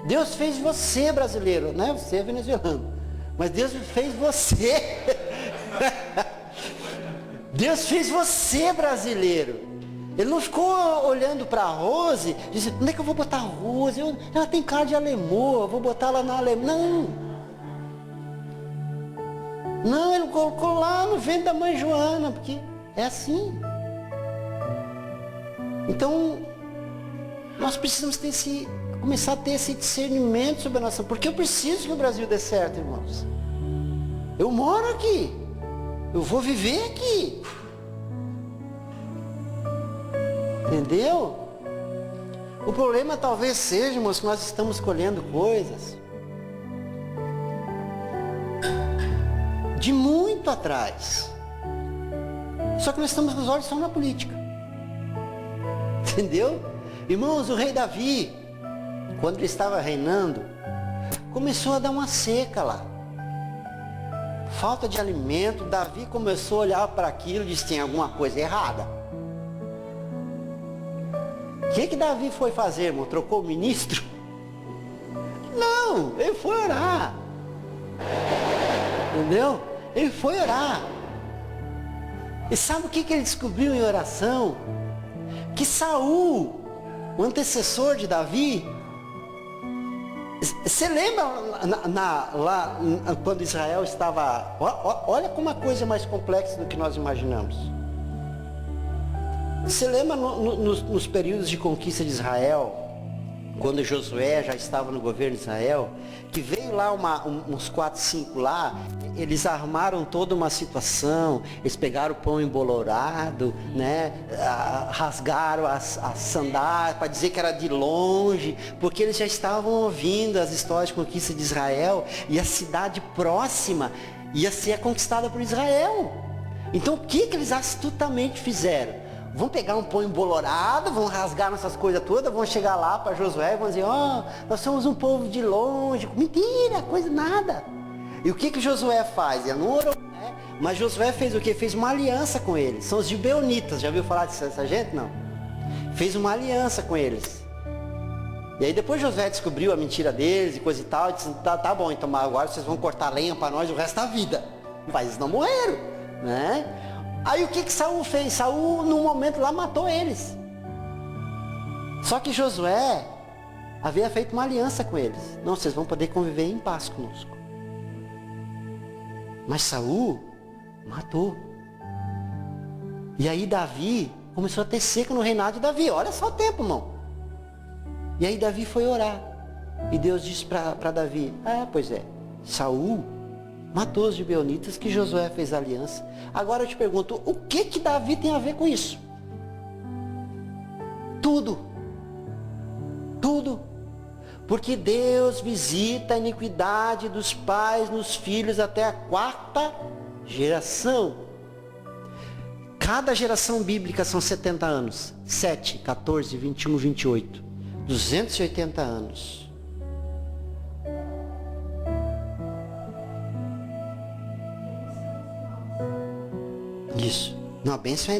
Deus fez você brasileiro, né? Você é venezuelano. Mas Deus fez você. Deus fez você brasileiro. Ele não ficou olhando para a Rose, dizendo, onde é que eu vou botar a Rose? Ela tem cara de alemã, eu vou botar ela na alemã. Não, ele colocou lá no ventre da mãe Joana, porque é assim. Então, nós precisamos começar a ter esse discernimento sobre a nação, porque eu preciso que o Brasil dê certo, irmãos. Eu moro aqui, eu vou viver aqui. Entendeu? O problema talvez seja, irmãos, que nós estamos colhendo coisas de muito atrás. Só que nós estamos com os olhos só na política. Entendeu? Irmãos, o rei Davi, quando ele estava reinando, começou a dar uma seca lá. Falta de alimento, Davi começou a olhar para aquilo e disse, tem alguma coisa errada. O que Davi foi fazer, irmão? Trocou o ministro? Não, ele foi orar. Entendeu? Ele foi orar. E sabe o que ele descobriu em oração? Que Saul, o antecessor de Davi, você lembra lá quando Israel estava... Olha como a coisa é mais complexa do que nós imaginamos. Você lembra nos períodos de conquista de Israel, quando Josué já estava no governo de Israel, que veio lá uns 4, 5 lá, eles armaram toda uma situação, eles pegaram o pão embolorado, né, rasgaram as sandálias para dizer que era de longe, porque eles já estavam ouvindo as histórias de conquista de Israel, e a cidade próxima ia ser conquistada por Israel. Então o que eles astutamente fizeram? Vão pegar um pão embolorado, vão rasgar nossas coisas todas, vão chegar lá para Josué e vão dizer, nós somos um povo de longe. Mentira, coisa nada. E o que Josué faz? Ele não orou, né? Mas Josué fez o quê? Fez uma aliança com eles. São os gibeonitas, já ouviu falar dessa gente? Não. Fez uma aliança com eles. E aí depois Josué descobriu a mentira deles e coisa e tal, e disse, tá bom, então agora vocês vão cortar lenha para nós o resto da vida. Mas eles não morreram, né? Aí o que Saul fez? Saul, num momento lá, matou eles. Só que Josué havia feito uma aliança com eles. Não, vocês vão poder conviver em paz conosco. Mas Saul matou. E aí Davi começou a ter seca no reinado de Davi. Olha só o tempo, irmão. E aí Davi foi orar. E Deus disse para Davi, pois é, Saul matou os gibeonitas que Josué fez aliança. Agora eu te pergunto, o que Davi tem a ver com isso? Tudo. Tudo. Porque Deus visita a iniquidade dos pais nos filhos até a 4ª geração. Cada geração bíblica são 70 anos. 7, 14, 21, 28. 280 anos. Isso. Não, a bênção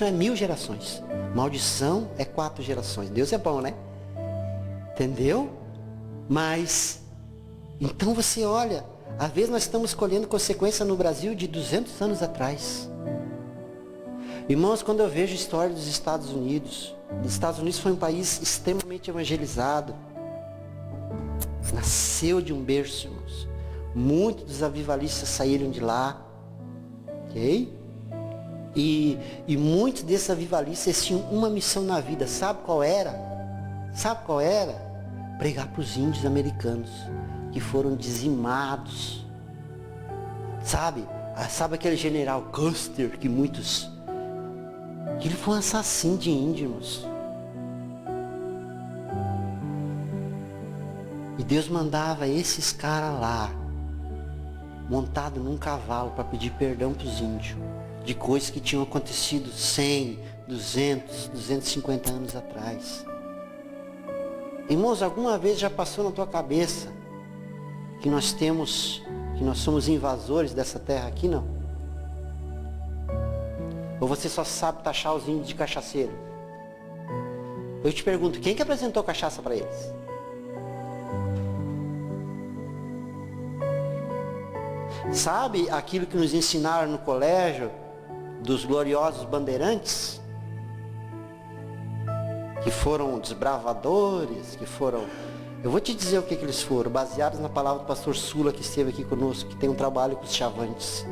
é 1000 gerações. Maldição é 4 gerações. Deus é bom, né? Entendeu? Mas, então você olha, às vezes nós estamos colhendo consequência no Brasil de 200 anos atrás. Irmãos, quando eu vejo a história dos Estados Unidos foi um país extremamente evangelizado. Nasceu de um berço, irmãos. Muitos dos avivalistas saíram de lá. Ok? E muitos desses avivalistas tinham uma missão na vida. Sabe qual era? Pregar para os índios americanos que foram dizimados. Sabe aquele general Custer que ele foi um assassino de índios. E Deus mandava esses caras lá, montado num cavalo, para pedir perdão para os índios de coisas que tinham acontecido 100, 200, 250 anos atrás. Irmãos, alguma vez já passou na tua cabeça que nós somos invasores dessa terra aqui, não? Ou você só sabe taxar os índios de cachaceiro? Eu te pergunto, quem que apresentou cachaça para eles? Sabe aquilo que nos ensinaram no colégio dos gloriosos bandeirantes? Que foram desbravadores, eu vou te dizer o que eles foram, baseados na palavra do pastor Sula, que esteve aqui conosco, que tem um trabalho com os chavantes.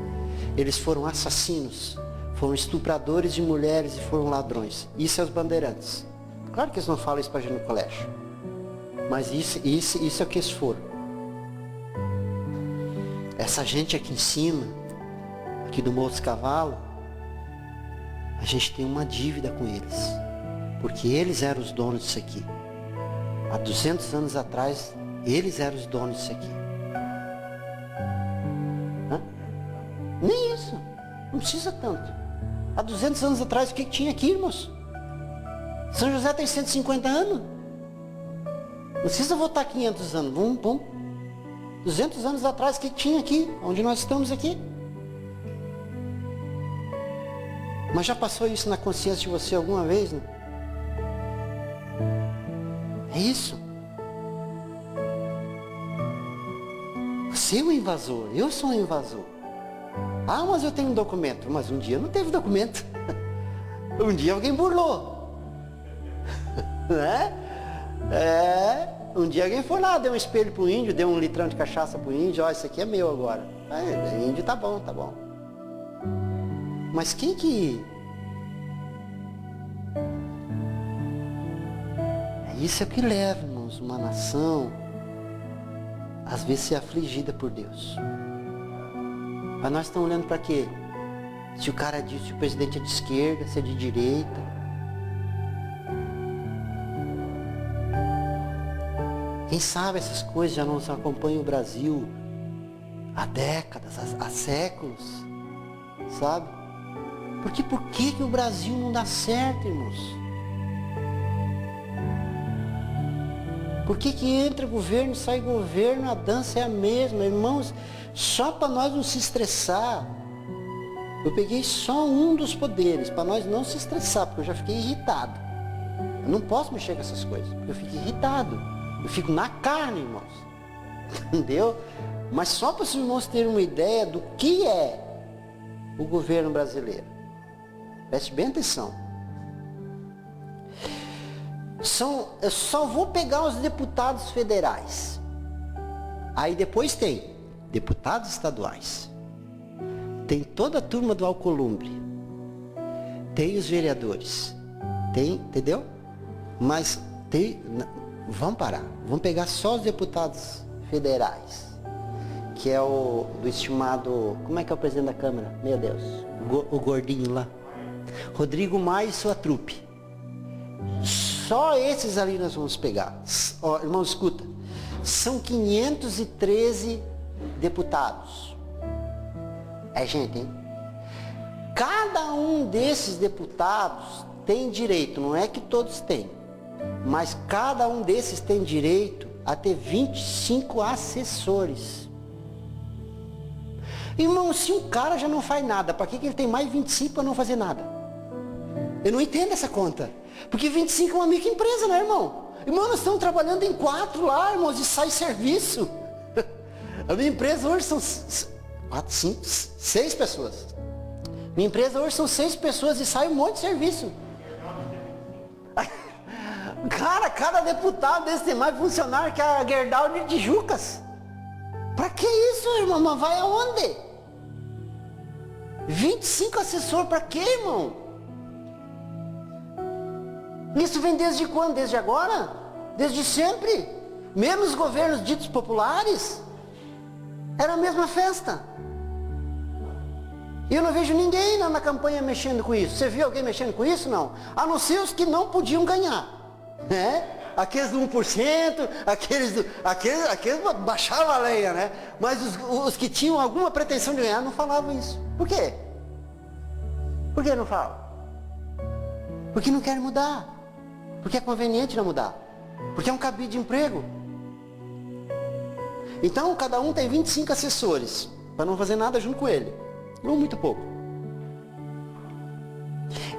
Eles foram assassinos, foram estupradores de mulheres e foram ladrões. Isso é os bandeirantes. Claro que eles não falam isso pra gente no colégio, mas isso é o que eles foram. Essa gente aqui em cima, aqui do Morro dos Cavalos, a gente tem uma dívida com eles, porque eles eram os donos disso aqui. Há 200 anos atrás, eles eram os donos disso aqui. Nem isso, não precisa tanto. Há 200 anos atrás, o que tinha aqui, irmãos? São José tem 150 anos. Não precisa voltar 500 anos, vamos. 200 anos atrás, o que tinha aqui, onde nós estamos aqui? Mas já passou isso na consciência de você alguma vez, né? É isso. ser um invasor, eu sou um invasor. Ah, mas eu tenho um documento. Mas um dia não teve documento. Um dia alguém burlou. Né? Um dia alguém foi lá, deu um espelho pro índio, deu um litrão de cachaça pro índio, ó, isso aqui é meu agora. Índio, tá bom, tá bom. Mas quem que... Isso é o que leva, irmãos, uma nação às vezes ser afligida por Deus. Mas nós estamos olhando para quê? Se o cara diz, se o presidente é de esquerda, se é de direita. Quem sabe essas coisas já não acompanham o Brasil há décadas, há séculos, sabe? Porque por que o Brasil não dá certo, irmãos? Por que entra governo, sai governo, a dança é a mesma, irmãos? Só para nós não se estressar. Eu peguei só um dos poderes, para nós não se estressar, porque eu já fiquei irritado. Eu não posso mexer com essas coisas, porque eu fico irritado. Eu fico na carne, irmãos. Entendeu? Mas só para os irmãos terem uma ideia do que é o governo brasileiro. Preste bem atenção. Eu só vou pegar os deputados federais. Aí depois tem deputados estaduais. Tem toda a turma do Alcolumbre. Tem os vereadores. Tem, entendeu? Mas tem... Vamos parar. Vamos pegar só os deputados federais. Que é o do estimado... Como é que é o presidente da Câmara? Meu Deus. O gordinho lá. Rodrigo Maia e sua trupe. Só esses ali nós vamos pegar. Ó, irmão, escuta. São 513 deputados. É gente, hein? Cada um desses deputados tem direito, não é que todos têm, mas cada um desses tem direito a ter 25 assessores. Irmão, se um cara já não faz nada, para que ele tem mais 25 para não fazer nada? Eu não entendo essa conta. Porque 25 é uma microempresa, né, irmão? Irmão, nós estamos trabalhando em 4 lá, irmãos, e sai serviço. A minha empresa hoje são 4, 5, 6 pessoas. Minha empresa hoje são 6 pessoas e sai um monte de serviço. Cara, cada deputado desse tem mais funcionário que a Gerdau de Tijucas. Pra que isso, irmão? Mas vai aonde? 25 assessores pra quê, irmão? Isso vem desde quando? Desde agora? Desde sempre? Mesmo os governos ditos populares? Era a mesma festa. E eu não vejo ninguém na campanha mexendo com isso. Você viu alguém mexendo com isso? Não. A não ser os que não podiam ganhar. Né? Aqueles do 1%, aqueles baixavam a lenha, né? Mas os que tinham alguma pretensão de ganhar não falavam isso. Por quê? Por que não falam? Porque não querem mudar. Porque é conveniente não mudar. Porque é um cabide de emprego. Então, cada um tem 25 assessores, para não fazer nada junto com ele. Ou muito pouco.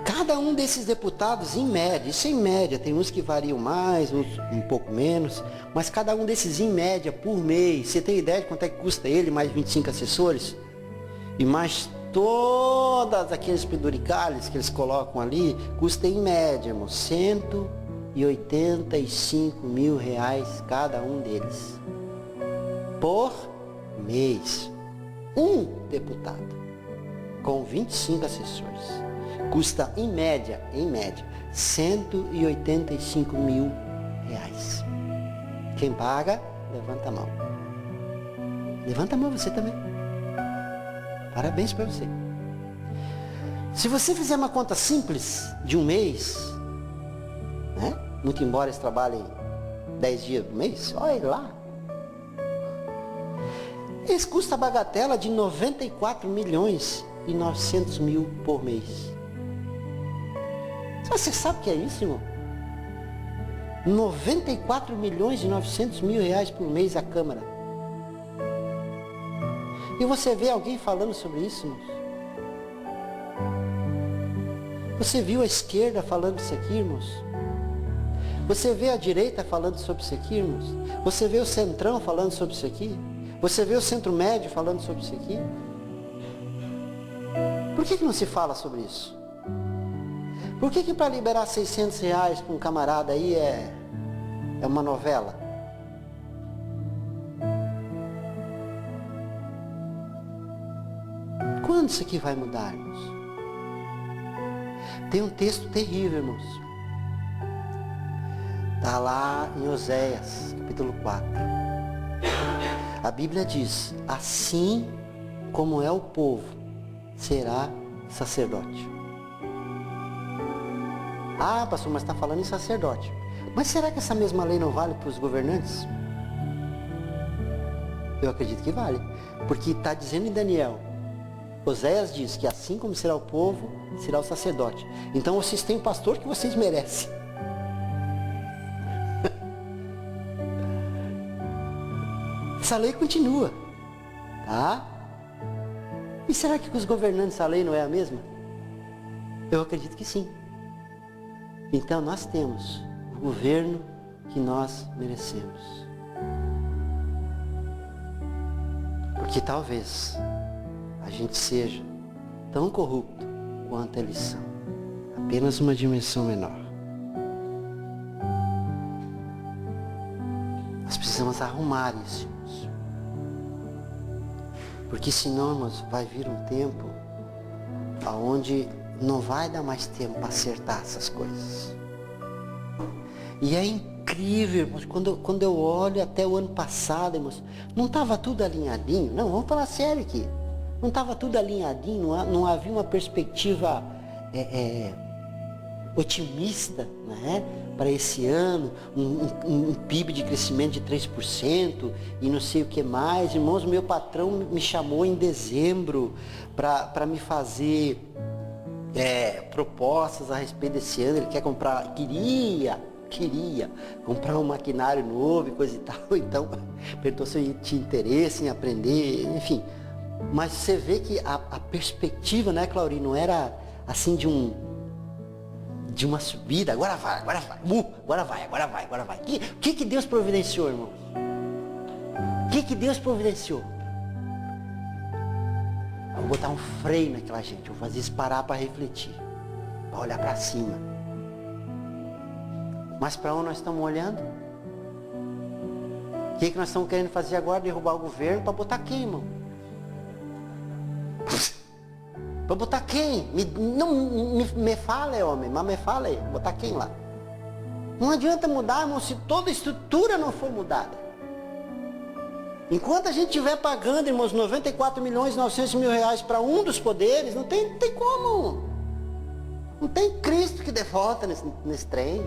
Cada um desses deputados, em média, isso em média, tem uns que variam mais, uns um pouco menos, mas cada um desses, em média, por mês, você tem ideia de quanto é que custa ele, mais 25 assessores? E mais todas aqueles penduricalhos que eles colocam ali, custa em média, irmão, R$185 mil cada um deles. Por mês. Um deputado com 25 assessores custa em média, R$185 mil. Quem paga, levanta a mão. Levanta a mão você também. Parabéns para você. Se você fizer uma conta simples de um mês, né? Muito embora eles trabalhem 10 dias do mês, olha lá. Eles custam a bagatela de 94.900.000 por mês. Você sabe o que é isso, irmão? 94.900.000 por mês a Câmara. E você vê alguém falando sobre isso, irmãos? Você viu a esquerda falando isso aqui, irmãos? Você vê a direita falando sobre isso aqui, irmãos? Você vê o centrão falando sobre isso aqui? Você vê o Centro Médio falando sobre isso aqui? Por que não se fala sobre isso? Por que para liberar R$600 para um camarada aí é uma novela? Quando isso aqui vai mudar, irmãos? Tem um texto terrível, irmãos. Está lá em Oséias, capítulo 4. A Bíblia diz, assim como é o povo, será sacerdote. Ah, pastor, mas está falando em sacerdote. Mas será que essa mesma lei não vale para os governantes? Eu acredito que vale. Porque está dizendo em Daniel, Oséias diz que assim como será o povo, será o sacerdote. Então vocês têm o pastor que vocês merecem. Essa lei continua, tá? E será que com os governantes a lei não é a mesma? Eu acredito que sim. Então nós temos o governo que nós merecemos. Porque talvez a gente seja tão corrupto quanto eles são. Apenas uma dimensão menor. Nós precisamos arrumar isso, irmãos. Porque senão, irmãos, vai vir um tempo onde não vai dar mais tempo para acertar essas coisas. E é incrível, irmãos, quando eu olho até o ano passado, irmãos, não estava tudo alinhadinho? Não, vamos falar sério aqui. Não estava tudo alinhadinho, não havia uma perspectiva otimista, né, para esse ano, um PIB de crescimento de 3% e não sei o que mais. Irmãos, meu patrão me chamou em dezembro para me fazer propostas a respeito desse ano. Ele queria comprar um maquinário novo e coisa e tal. Então, perguntou se eu tinha interesse em aprender, enfim. Mas você vê que a perspectiva, né, Claurinho, não era assim de uma subida, agora vai. O que Deus providenciou, irmãos? O que Deus providenciou? Eu vou botar um freio naquela gente, eu vou fazer isso parar para refletir, para olhar para cima. Mas para onde nós estamos olhando? O que nós estamos querendo fazer agora? Derrubar o governo para botar quem, irmão? Para botar quem? Me fala, homem, mas me fala aí, botar quem lá? Não adianta mudar, irmão, se toda a estrutura não for mudada. Enquanto a gente estiver pagando, irmãos, 94.900.000 reais para um dos poderes, não tem como. Não tem Cristo que dê volta nesse trem.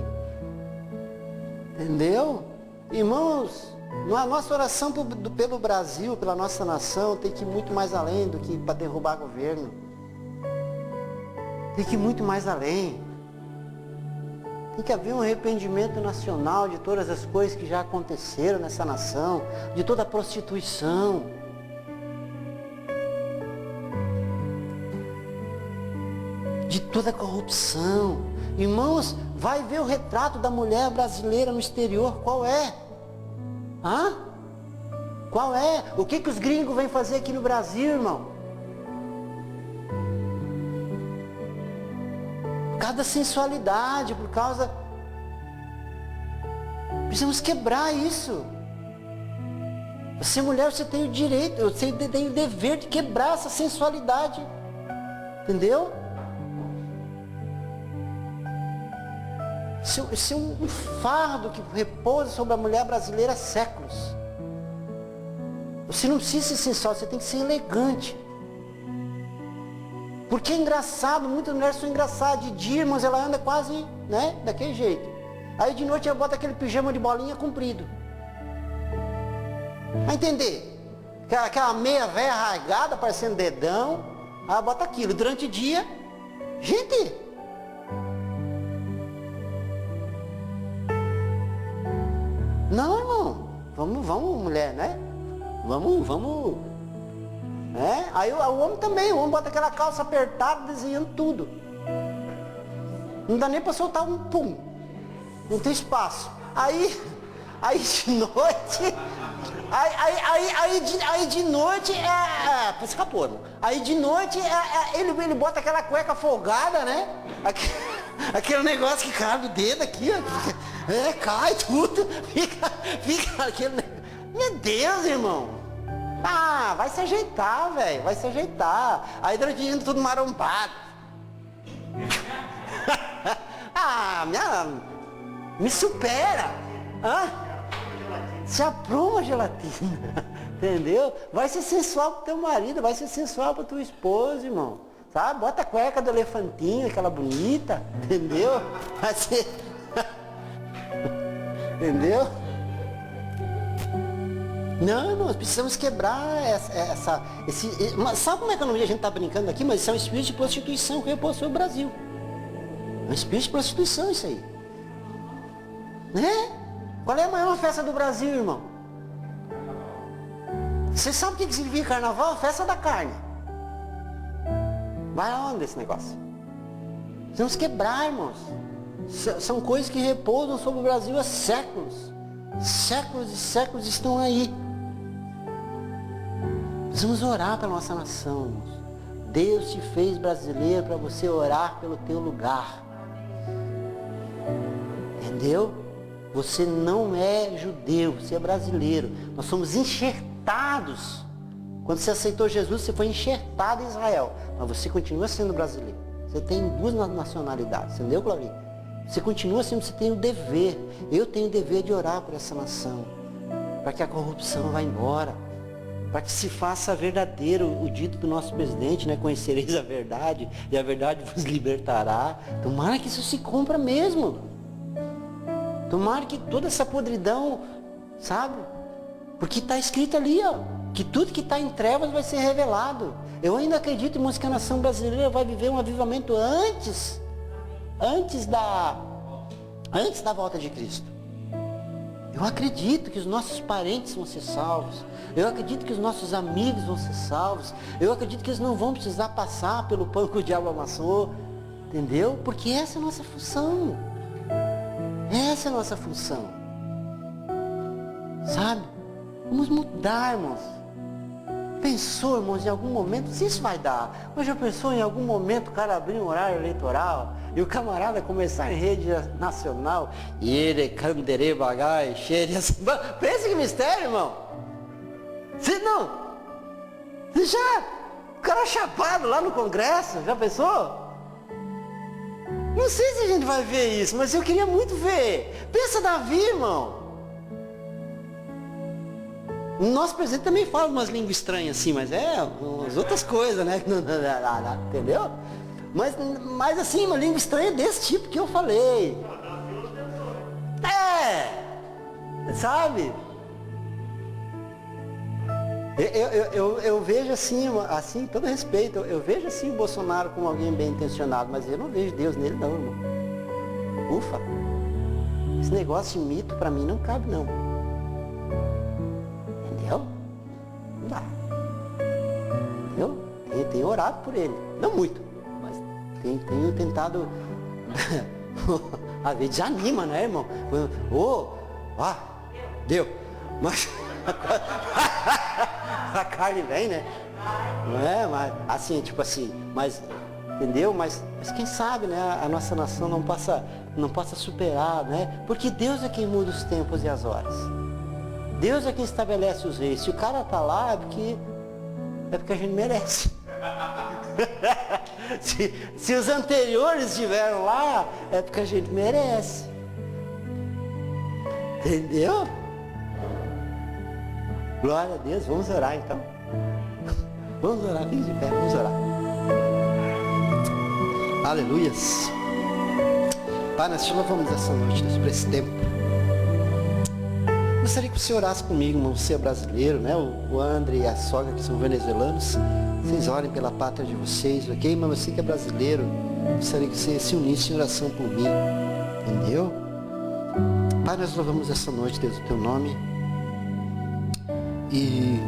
Entendeu? Irmãos, a nossa oração pelo Brasil, pela nossa nação, tem que ir muito mais além do que para derrubar governo. Tem que ir muito mais além. Tem que haver um arrependimento nacional de todas as coisas que já aconteceram nessa nação, de toda a prostituição. De toda a corrupção. Irmãos, vai ver o retrato da mulher brasileira no exterior, qual é? Qual é? O que os gringos vêm fazer aqui no Brasil, irmão? Por causa da sensualidade, por causa... Precisamos quebrar isso. Você mulher, você tem o direito, você tem o dever de quebrar essa sensualidade. Entendeu? Isso é um fardo que repousa sobre a mulher brasileira há séculos. Você não precisa ser sensual, você tem que ser elegante. Porque é engraçado, muitas mulheres são engraçadas. De dia, irmãos, ela anda quase, né, daquele jeito. Aí de noite ela bota aquele pijama de bolinha comprido. Vai entender? Aquela meia velha rasgada, parecendo dedão. Aí ela bota aquilo. Durante o dia, gente... Não, irmão. Vamos, mulher, né? Vamos. Aí o homem também, o homem bota aquela calça apertada, desenhando tudo. Não dá nem para soltar um pum. Não tem espaço. Aí Aí de noite, aí de noite escapou, irmão. Aí de noite ele bota aquela cueca folgada, né? Aquele negócio que cai do dedo aqui, ó, cai tudo, fica aquele negócio. Meu Deus, irmão. Ah, vai se ajeitar, velho, vai se ajeitar. Aí durante o dia tudo marombado. Me supera. Se apruma, gelatina. Entendeu? Vai ser sensual pro teu marido, vai ser sensual pra tua esposa, irmão. Sabe? Bota a cueca do elefantinho, aquela bonita. Entendeu? Vai ser... Entendeu? Não, nós precisamos quebrar sabe como é que a gente está brincando aqui? Mas isso é um espírito de prostituição que repousou o Brasil. É um espírito de prostituição isso aí. Né? Qual é a maior festa do Brasil, irmão? Você sabe o que significa carnaval? Festa da carne. Vai aonde esse negócio? Precisamos quebrar, irmãos. São coisas que repousam sobre o Brasil há séculos. Séculos e séculos estão aí. Precisamos orar pela nossa nação, irmãos. Deus te fez brasileiro para você orar pelo teu lugar. Entendeu? Você não é judeu, você é brasileiro. Nós somos enxertados. Quando você aceitou Jesus, você foi enxertado em Israel. Mas você continua sendo brasileiro. Você tem duas nacionalidades, entendeu, Claudinho? Você continua sendo, você tem o dever. Eu tenho o dever de orar por essa nação. Para que a corrupção vá embora. Para que se faça verdadeiro o dito do nosso presidente, né? Conhecereis a verdade e a verdade vos libertará. Tomara que isso se cumpra mesmo. Tomara que toda essa podridão, sabe? Porque está escrito ali, ó, que tudo que está em trevas vai ser revelado. Eu ainda acredito, irmãos, que a nação brasileira vai viver um avivamento antes da volta de Cristo. Eu acredito que os nossos parentes vão ser salvos. Eu acredito que os nossos amigos vão ser salvos. Eu acredito que eles não vão precisar passar pelo pão que o diabo amassou. Entendeu? Porque essa é a nossa função. Essa é a nossa função. Sabe? Vamos mudar, irmãos. Pensou, irmãos, em algum momento, se isso vai dar. Mas já pensou em algum momento o cara abrir um horário eleitoral e o camarada começar em rede nacional e ele candere bagai, cheire assim. Pensa que mistério, irmão. Se não. Já. O cara chapado lá no Congresso, já pensou? Não sei se a gente vai ver isso, mas eu queria muito ver. Pensa Davi, irmão. O nosso presidente também fala umas línguas estranhas assim, mas umas outras coisas, né? Entendeu? Mas assim, uma língua estranha desse tipo que eu falei. Sabe? Eu vejo assim, todo respeito, eu vejo assim o Bolsonaro como alguém bem intencionado, mas eu não vejo Deus nele não, irmão. Ufa! Esse negócio de mito pra mim não cabe não. Entendeu? Não dá. Entendeu? Tenho orado por ele. Não muito, mas tenho tentado. Às vezes desanima, né, irmão? Deu. Mas a carne vem, né? Não é? Mas assim, tipo assim, mas entendeu? Mas quem sabe, né? A nossa nação não possa superar, né? Porque Deus é quem muda os tempos e as horas. Deus é quem estabelece os reis. Se o cara tá lá, é porque a gente merece. se os anteriores estiveram lá, é porque a gente merece. Entendeu? Glória a Deus, vamos orar então. Vamos orar, fique de pé, vamos orar. Aleluias. Pai, nós te louvamos essa noite, Deus, por esse tempo. Gostaria que você orasse comigo, irmão, você é brasileiro, né? O André e a sogra que são venezuelanos. Vocês orem pela pátria de vocês, ok? Mas você que é brasileiro, gostaria que você se unisse em oração por mim. Entendeu? Pai, nós louvamos essa noite, Deus, o teu nome. E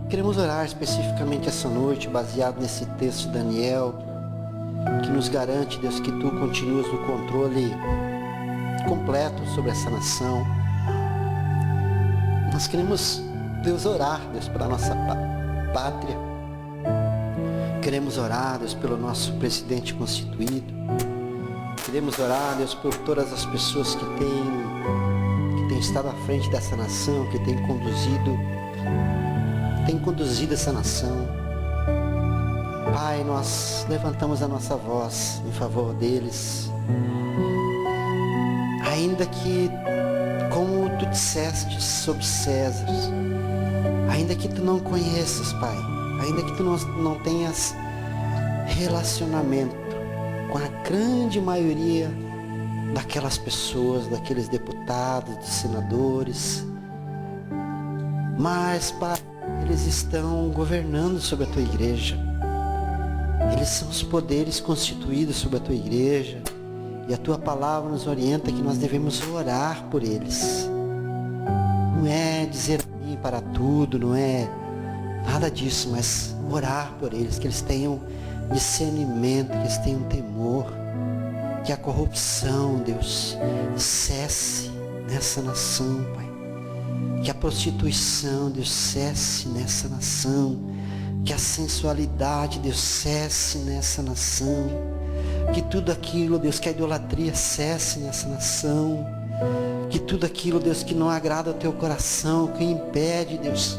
queremos orar especificamente essa noite, baseado nesse texto de Daniel, que nos garante, Deus, que tu continuas no controle completo sobre essa nação. Nós queremos, Deus, orar, Deus, pela nossa pátria. Queremos orar, Deus, pelo nosso presidente constituído. Queremos orar, Deus, por todas as pessoas que têm estado à frente dessa nação, que têm conduzido essa nação. Pai, nós levantamos a nossa voz em favor deles. Ainda que, como tu disseste sobre César, ainda que tu não conheças, Pai, ainda que tu não tenhas relacionamento com a grande maioria daquelas pessoas, daqueles deputados, dos senadores, mas, Pai, eles estão governando sobre a tua igreja. Eles são os poderes constituídos sobre a tua igreja. E a tua palavra nos orienta que nós devemos orar por eles. Não é dizer amém para tudo, não é nada disso, mas orar por eles, que eles tenham discernimento, que eles tenham temor, que a corrupção, Deus, cesse nessa nação, Pai. Que a prostituição, Deus, cesse nessa nação. Que a sensualidade, Deus, cesse nessa nação. Que tudo aquilo, Deus, que a idolatria cesse nessa nação. Que tudo aquilo, Deus, que não agrada ao teu coração, que impede, Deus,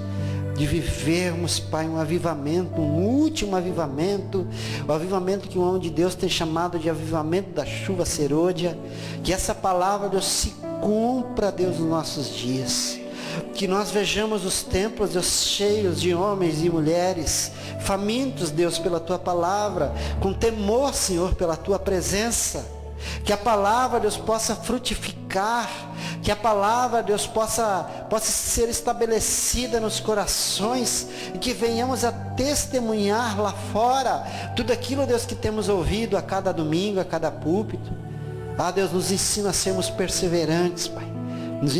de vivermos, Pai, um avivamento, um último avivamento, o avivamento que o homem de Deus tem chamado de avivamento da chuva serôdia. Que essa palavra, Deus, se cumpra, Deus, nos nossos dias. Que nós vejamos os templos, Deus, cheios de homens e mulheres, famintos, Deus, pela tua palavra, com temor, Senhor, pela tua presença. Que a palavra, Deus, possa frutificar, que a palavra, Deus, possa ser estabelecida nos corações, e que venhamos a testemunhar lá fora tudo aquilo, Deus, que temos ouvido a cada domingo, a cada púlpito. Deus, nos ensina a sermos perseverantes, Pai. Nos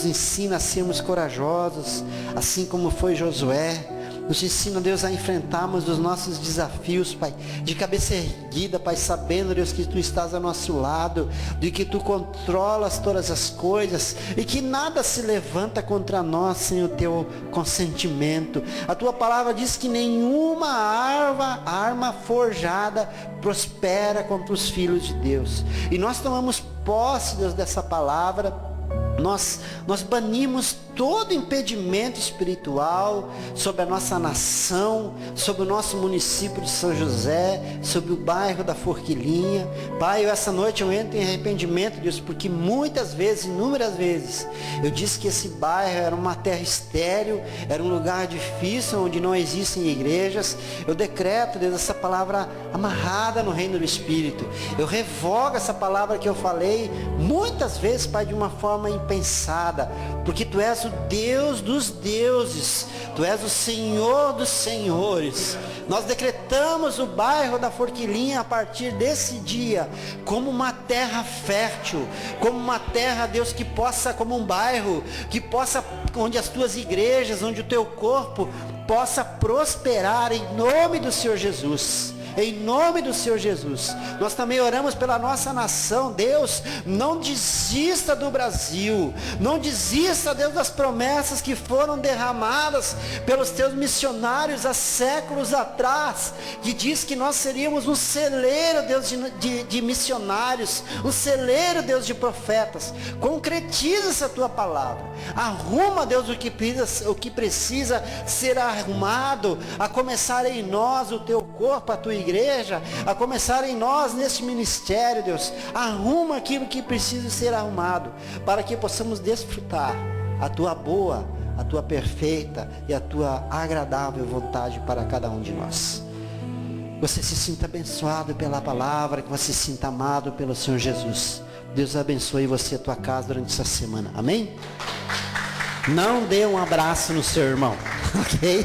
ensina a sermos corajosos, assim como foi Josué. Nos ensina, Deus, a enfrentarmos os nossos desafios, Pai, de cabeça erguida, Pai, sabendo, Deus, que Tu estás ao nosso lado, de que Tu controlas todas as coisas, e que nada se levanta contra nós sem o Teu consentimento. A Tua palavra diz que nenhuma arma forjada prospera contra os filhos de Deus. E nós tomamos posse, Deus, dessa palavra. Nós banimos todo impedimento espiritual sobre a nossa nação, sobre o nosso município de São José, sobre o bairro da Forquilinha. Pai, essa noite eu entro em arrependimento, Deus, porque muitas vezes, inúmeras vezes, eu disse que esse bairro era uma terra estéril, era um lugar difícil, onde não existem igrejas. Eu decreto, Deus, essa palavra amarrada no reino do Espírito. Eu revogo essa palavra que eu falei muitas vezes, Pai, de uma forma impensada, porque Tu és o Deus dos deuses, Tu és o Senhor dos senhores. Nós decretamos o bairro da Forquilinha a partir desse dia como uma terra fértil, como uma terra, Deus, que possa, como um bairro, que possa, onde as Tuas igrejas, onde o Teu corpo possa prosperar em nome do Senhor Jesus. Em nome do Senhor Jesus. Nós também oramos pela nossa nação. Deus, não desista do Brasil. Não desista, Deus, das promessas que foram derramadas pelos Teus missionários há séculos atrás, que diz que nós seríamos um celeiro, Deus, de missionários, um celeiro, Deus, de profetas. Concretiza essa Tua palavra. Arruma, Deus, o que precisa ser arrumado, a começar em nós o Teu corpo, a Tua igreja, a começar em nós nesse ministério, Deus. Arruma aquilo que precisa ser arrumado, para que possamos desfrutar a Tua boa, a Tua perfeita e a Tua agradável vontade para cada um de nós. Você se sinta abençoado pela palavra, que você se sinta amado pelo Senhor Jesus. Deus abençoe você e a tua casa durante essa semana. Amém? Não dê um abraço no seu irmão, ok?